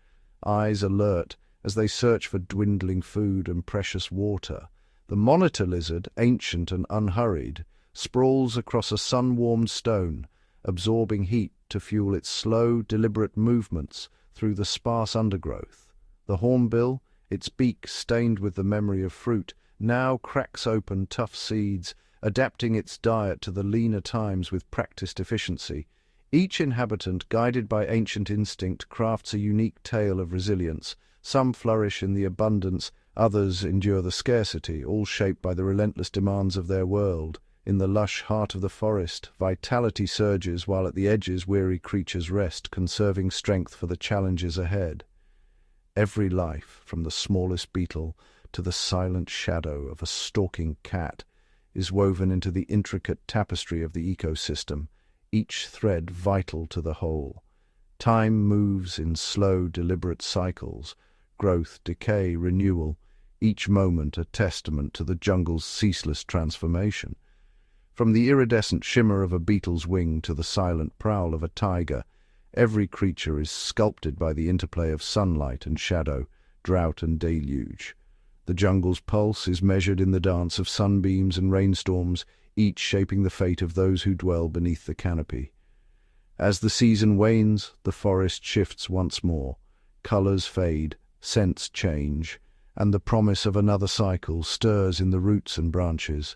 eyes alert as they search for dwindling food and precious water. The monitor lizard, ancient and unhurried, sprawls across a sun-warmed stone, absorbing heat to fuel its slow, deliberate movements through the sparse undergrowth. The hornbill, its beak stained with the memory of fruit, now cracks open tough seeds, adapting its diet to the leaner times with practiced efficiency. Each inhabitant, guided by ancient instinct, crafts a unique tale of resilience. Some flourish in the abundance, others endure the scarcity, all shaped by the relentless demands of their world. In the lush heart of the forest, vitality surges while at the edges weary creatures rest, conserving strength for the challenges ahead. Every life, from the smallest beetle to the silent shadow of a stalking cat, is woven into the intricate tapestry of the ecosystem, each thread vital to the whole. Time moves in slow, deliberate cycles, growth, decay, renewal, each moment a testament to the jungle's ceaseless transformation. From the iridescent shimmer of a beetle's wing to the silent prowl of a tiger, every creature is sculpted by the interplay of sunlight and shadow, drought and deluge. The jungle's pulse is measured in the dance of sunbeams and rainstorms, each shaping the fate of those who dwell beneath the canopy. As the season wanes, the forest shifts once more. Colors fade, scents change, and the promise of another cycle stirs in the roots and branches.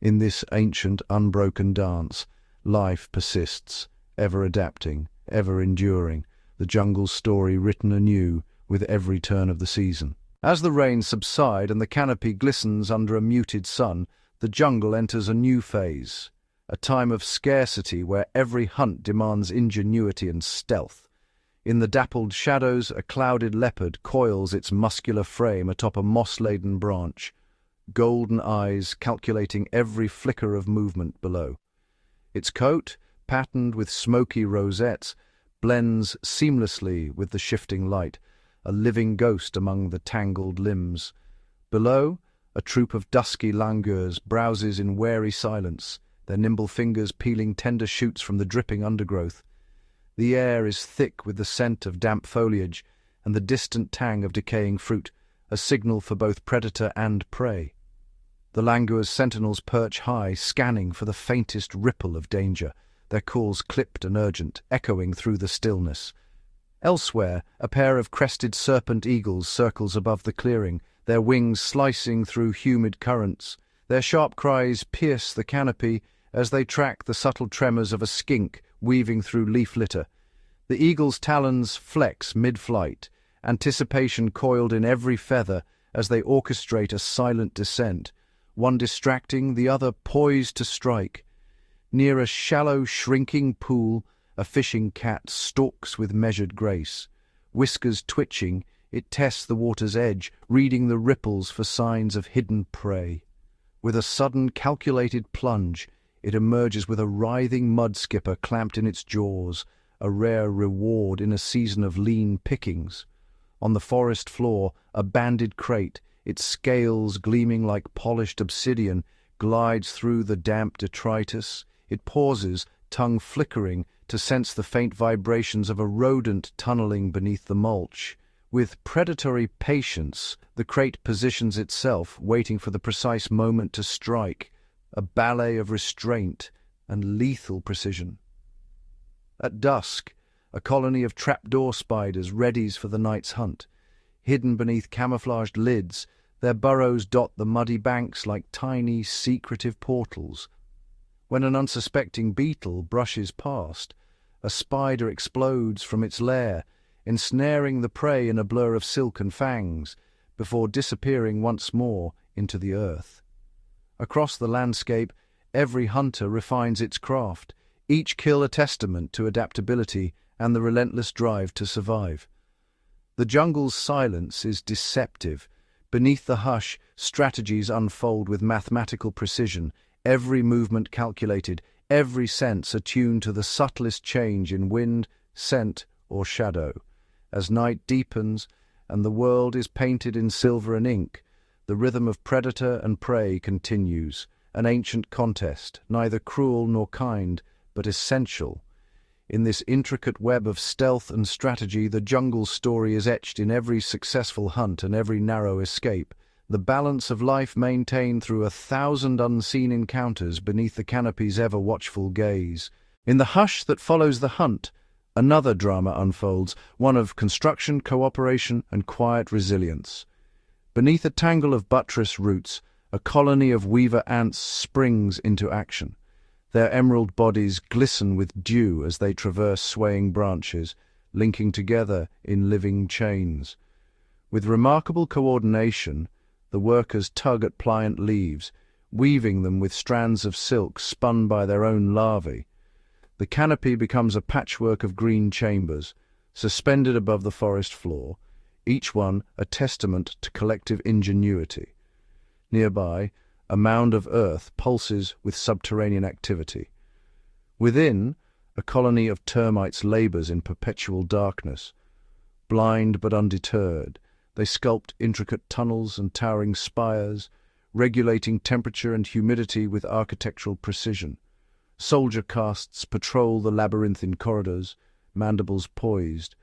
In this ancient, unbroken dance, life persists, ever adapting, ever enduring, the jungle's story written anew with every turn of the season. As the rains subside and the canopy glistens under a muted sun, the jungle enters a new phase, a time of scarcity where every hunt demands ingenuity and stealth. In the dappled shadows, a clouded leopard coils its muscular frame atop a moss-laden branch, golden eyes calculating every flicker of movement below. Its coat, patterned with smoky rosettes, blends seamlessly with the shifting light, a living ghost among the tangled limbs. Below, a troop of dusky langurs browses in wary silence, their nimble fingers peeling tender shoots from the dripping undergrowth. The air is thick with the scent of damp foliage and the distant tang of decaying fruit, a signal for both predator and prey. The langur's sentinels perch high, scanning for the faintest ripple of danger, their calls clipped and urgent, echoing through the stillness. Elsewhere, a pair of crested serpent eagles circles above the clearing, their wings slicing through humid currents. Their sharp cries pierce the canopy as they track the subtle tremors of a skink weaving through leaf litter. The eagle's talons flex mid-flight, anticipation coiled in every feather as they orchestrate a silent descent, one distracting, the other poised to strike. Near a shallow, shrinking pool, a fishing cat stalks with measured grace. Whiskers twitching, it tests the water's edge, reading the ripples for signs of hidden prey. With a sudden, calculated plunge, it emerges with a writhing mud skipper clamped in its jaws, a rare reward in a season of lean pickings. On the forest floor, a banded crate, its scales gleaming like polished obsidian, glides through the damp detritus. It pauses, tongue flickering, to sense the faint vibrations of a rodent tunneling beneath the mulch. With predatory patience, the crate positions itself, waiting for the precise moment to strike, a ballet of restraint and lethal precision. At dusk, a colony of trapdoor spiders readies for the night's hunt. Hidden beneath camouflaged lids, their burrows dot the muddy banks like tiny, secretive portals. When an unsuspecting beetle brushes past, a spider explodes from its lair, ensnaring the prey in a blur of silk and fangs, before disappearing once more into the earth. Across the landscape, every hunter refines its craft, each kill a testament to adaptability and the relentless drive to survive. The jungle's silence is deceptive. Beneath the hush, strategies unfold with mathematical precision, every movement calculated, every sense attuned to the subtlest change in wind, scent, or shadow. As night deepens and the world is painted in silver and ink, the rhythm of predator and prey continues, an ancient contest, neither cruel nor kind, but essential. In this intricate web of stealth and strategy, the jungle's story is etched in every successful hunt and every narrow escape, the balance of life maintained through 1,000 unseen encounters beneath the canopy's ever-watchful gaze. In the hush that follows the hunt, another drama unfolds, one of construction, cooperation, and quiet resilience. Beneath a tangle of buttress roots, a colony of weaver ants springs into action. Their emerald bodies glisten with dew as they traverse swaying branches, linking together in living chains. With remarkable coordination, the workers tug at pliant leaves, weaving them with strands of silk spun by their own larvae. The canopy becomes a patchwork of green chambers, suspended above the forest floor, each one a testament to collective ingenuity. Nearby, a mound of earth pulses with subterranean activity. Within, a colony of termites labors in perpetual darkness. Blind but undeterred, they sculpt intricate tunnels and towering spires, regulating temperature and humidity with architectural precision. Soldier castes patrol the labyrinthine corridors, mandibles poised,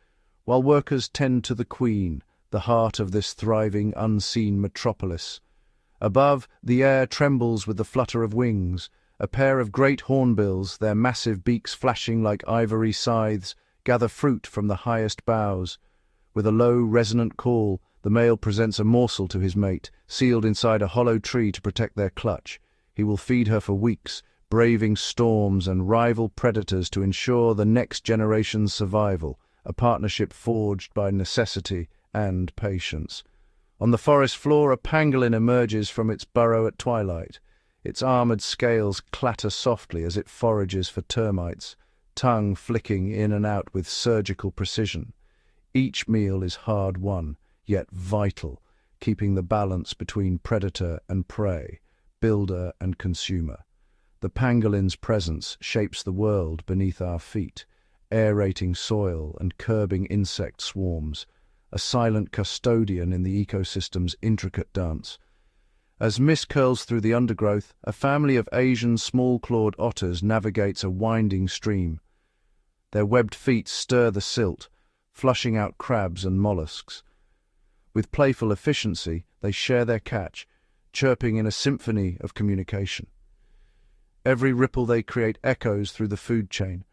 while workers tend to the queen, the heart of this thriving, unseen metropolis. Above, the air trembles with the flutter of wings. A pair of great hornbills, their massive beaks flashing like ivory scythes, gather fruit from the highest boughs. With a low, resonant call, the male presents a morsel to his mate, sealed inside a hollow tree to protect their clutch. He will feed her for weeks, braving storms and rival predators to ensure the next generation's survival, a partnership forged by necessity and patience. On the forest floor, a pangolin emerges from its burrow at twilight. Its armored scales clatter softly as it forages for termites, tongue flicking in and out with surgical precision. Each meal is hard-won, yet vital, keeping the balance between predator and prey, builder and consumer. The pangolin's presence shapes the world beneath our feet, aerating soil and curbing insect swarms, a silent custodian in the ecosystem's intricate dance. As mist curls through the undergrowth, a family of Asian small-clawed otters navigates a winding stream. Their webbed feet stir the silt, flushing out crabs and mollusks. With playful efficiency, they share their catch, chirping in a symphony of communication. Every ripple they create echoes through the food chain,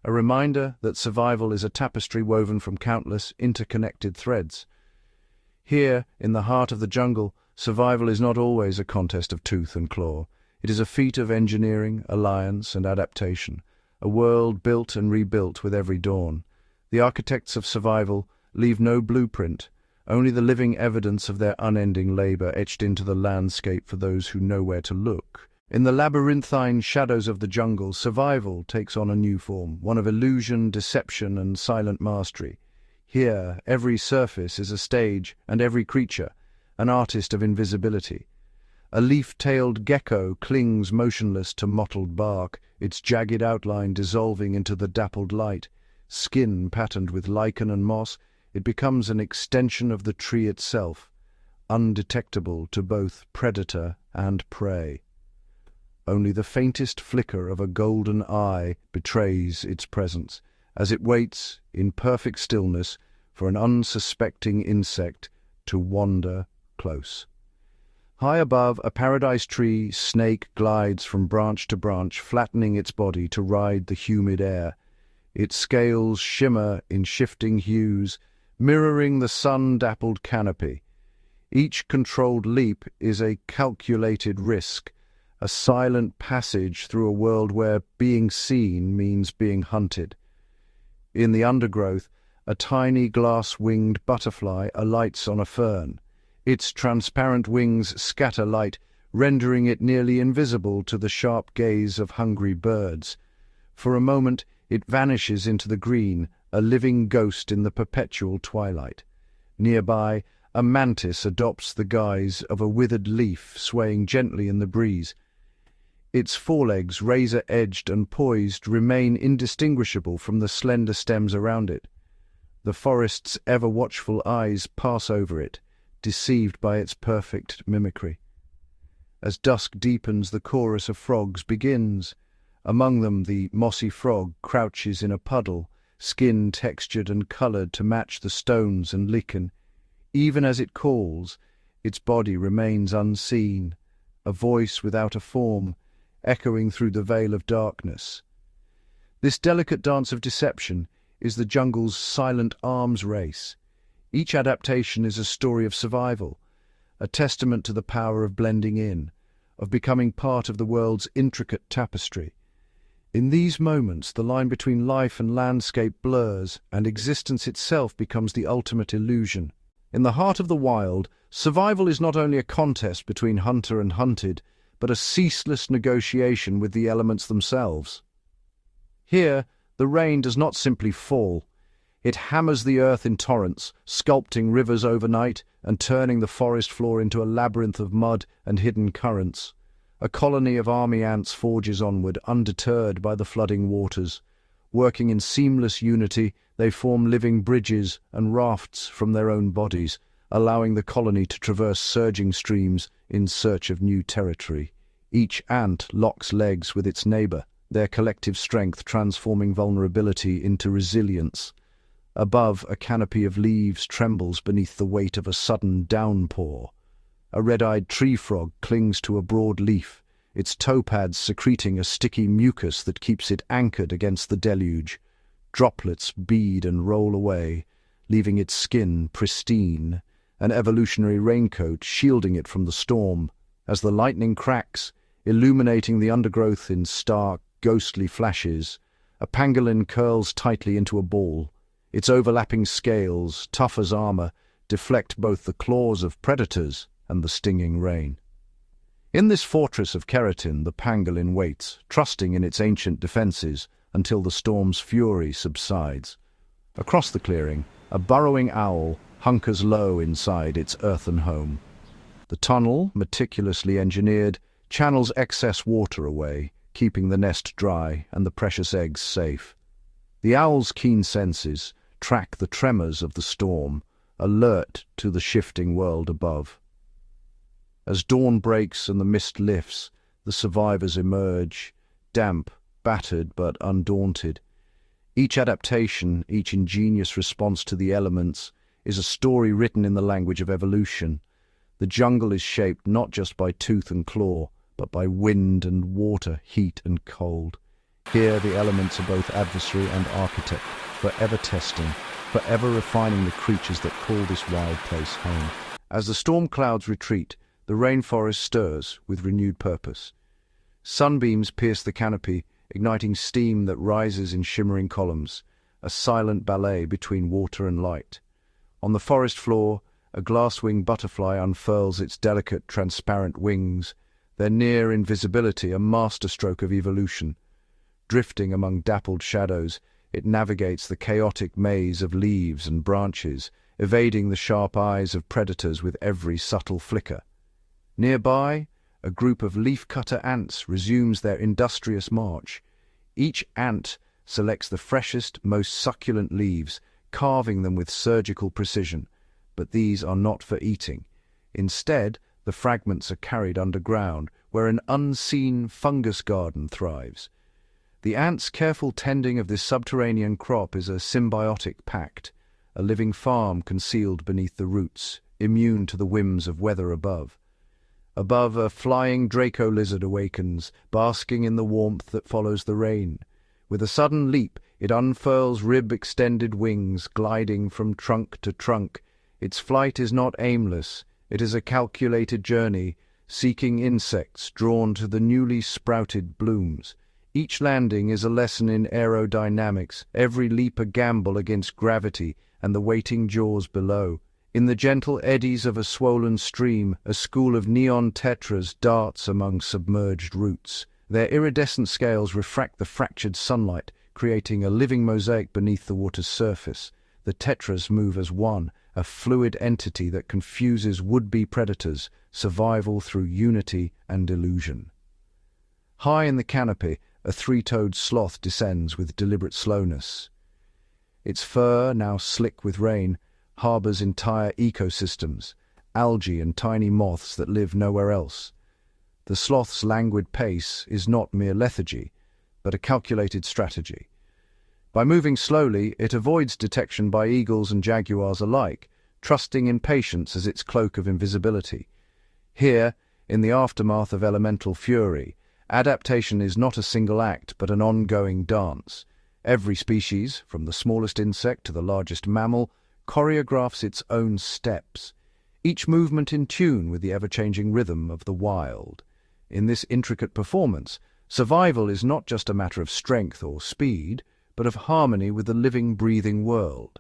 a reminder that survival is a tapestry woven from countless interconnected threads. Here, in the heart of the jungle, survival is not always a contest of tooth and claw. It is a feat of engineering, alliance, and adaptation, a world built and rebuilt with every dawn. The architects of survival leave no blueprint, only the living evidence of their unending labor etched into the landscape for those who know where to look. In the labyrinthine shadows of the jungle, survival takes on a new form, one of illusion, deception, and silent mastery. Here, every surface is a stage, and every creature, an artist of invisibility. A leaf-tailed gecko clings motionless to mottled bark, its jagged outline dissolving into the dappled light. Skin patterned with lichen and moss, it becomes an extension of the tree itself, undetectable to both predator and prey. Only the faintest flicker of a golden eye betrays its presence, as it waits, in perfect stillness, for an unsuspecting insect to wander close. High above, a paradise tree snake glides from branch to branch, flattening its body to ride the humid air. Its scales shimmer in shifting hues, mirroring the sun-dappled canopy. Each controlled leap is a calculated risk, a silent passage through a world where being seen means being hunted. In the undergrowth, a tiny glass-winged butterfly alights on a fern. Its transparent wings scatter light, rendering it nearly invisible to the sharp gaze of hungry birds. For a moment, it vanishes into the green, a living ghost in the perpetual twilight. Nearby, a mantis adopts the guise of a withered leaf swaying gently in the breeze. Its forelegs, razor-edged and poised, remain indistinguishable from the slender stems around it. The forest's ever-watchful eyes pass over it, deceived by its perfect mimicry. As dusk deepens, the chorus of frogs begins. Among them, the mossy frog crouches in a puddle, skin textured and coloured to match the stones and lichen. Even as it calls, its body remains unseen, a voice without a form, echoing through the veil of darkness. This delicate dance of deception is the jungle's silent arms race. Each adaptation is a story of survival, a testament to the power of blending in, of becoming part of the world's intricate tapestry. In these moments, the line between life and landscape blurs, and existence itself becomes the ultimate illusion. In the heart of the wild, survival is not only a contest between hunter and hunted, but a ceaseless negotiation with the elements themselves. Here, the rain does not simply fall. It hammers the earth in torrents, sculpting rivers overnight and turning the forest floor into a labyrinth of mud and hidden currents. A colony of army ants forges onward, undeterred by the flooding waters. Working in seamless unity, they form living bridges and rafts from their own bodies, allowing the colony to traverse surging streams in search of new territory. Each ant locks legs with its neighbor, their collective strength transforming vulnerability into resilience. Above, a canopy of leaves trembles beneath the weight of a sudden downpour. A red-eyed tree frog clings to a broad leaf, its toe pads secreting a sticky mucus that keeps it anchored against the deluge. Droplets bead and roll away, leaving its skin pristine, an evolutionary raincoat shielding it from the storm. As the lightning cracks, illuminating the undergrowth in stark, ghostly flashes, a pangolin curls tightly into a ball. Its overlapping scales, tough as armor, deflect both the claws of predators and the stinging rain. In this fortress of keratin, the pangolin waits, trusting in its ancient defenses until the storm's fury subsides. Across the clearing, a burrowing owl hunkers low inside its earthen home. The tunnel, meticulously engineered, channels excess water away, keeping the nest dry and the precious eggs safe. The owl's keen senses track the tremors of the storm, alert to the shifting world above. As dawn breaks and the mist lifts, the survivors emerge, damp, battered but undaunted. Each adaptation, each ingenious response to the elements, is a story written in the language of evolution. The jungle is shaped not just by tooth and claw, but by wind and water, heat and cold. Here the elements are both adversary and architect, forever testing, forever refining the creatures that call this wild place home. As the storm clouds retreat, the rainforest stirs with renewed purpose. Sunbeams pierce the canopy, igniting steam that rises in shimmering columns, a silent ballet between water and light. On the forest floor, a glass-winged butterfly unfurls its delicate, transparent wings, their near invisibility a masterstroke of evolution. Drifting among dappled shadows, it navigates the chaotic maze of leaves and branches, evading the sharp eyes of predators with every subtle flicker. Nearby, a group of leaf-cutter ants resumes their industrious march. Each ant selects the freshest, most succulent leaves, carving them with surgical precision. But these are not for eating. Instead, the fragments are carried underground, where an unseen fungus garden thrives. The ants' careful tending of this subterranean crop is a symbiotic pact, a living farm concealed beneath the roots, immune to the whims of weather above. Above, a flying Draco lizard awakens, basking in the warmth that follows the rain. With a sudden leap, it unfurls rib-extended wings, gliding from trunk to trunk. Its flight is not aimless, it is a calculated journey, seeking insects drawn to the newly sprouted blooms. Each landing is a lesson in aerodynamics, every leap a gamble against gravity and the waiting jaws below. In the gentle eddies of a swollen stream, a school of neon tetras darts among submerged roots. Their iridescent scales refract the fractured sunlight, creating a living mosaic beneath the water's surface. The tetras move as one, a fluid entity that confuses would-be predators, survival through unity and illusion. High in the canopy, a three-toed sloth descends with deliberate slowness. Its fur, now slick with rain, harbors entire ecosystems, algae and tiny moths that live nowhere else. The sloth's languid pace is not mere lethargy, but a calculated strategy. By moving slowly, it avoids detection by eagles and jaguars alike, trusting in patience as its cloak of invisibility. Here, in the aftermath of elemental fury, adaptation is not a single act, but an ongoing dance. Every species, from the smallest insect to the largest mammal, choreographs its own steps, each movement in tune with the ever-changing rhythm of the wild. In this intricate performance, survival is not just a matter of strength or speed, but of harmony with the living, breathing world.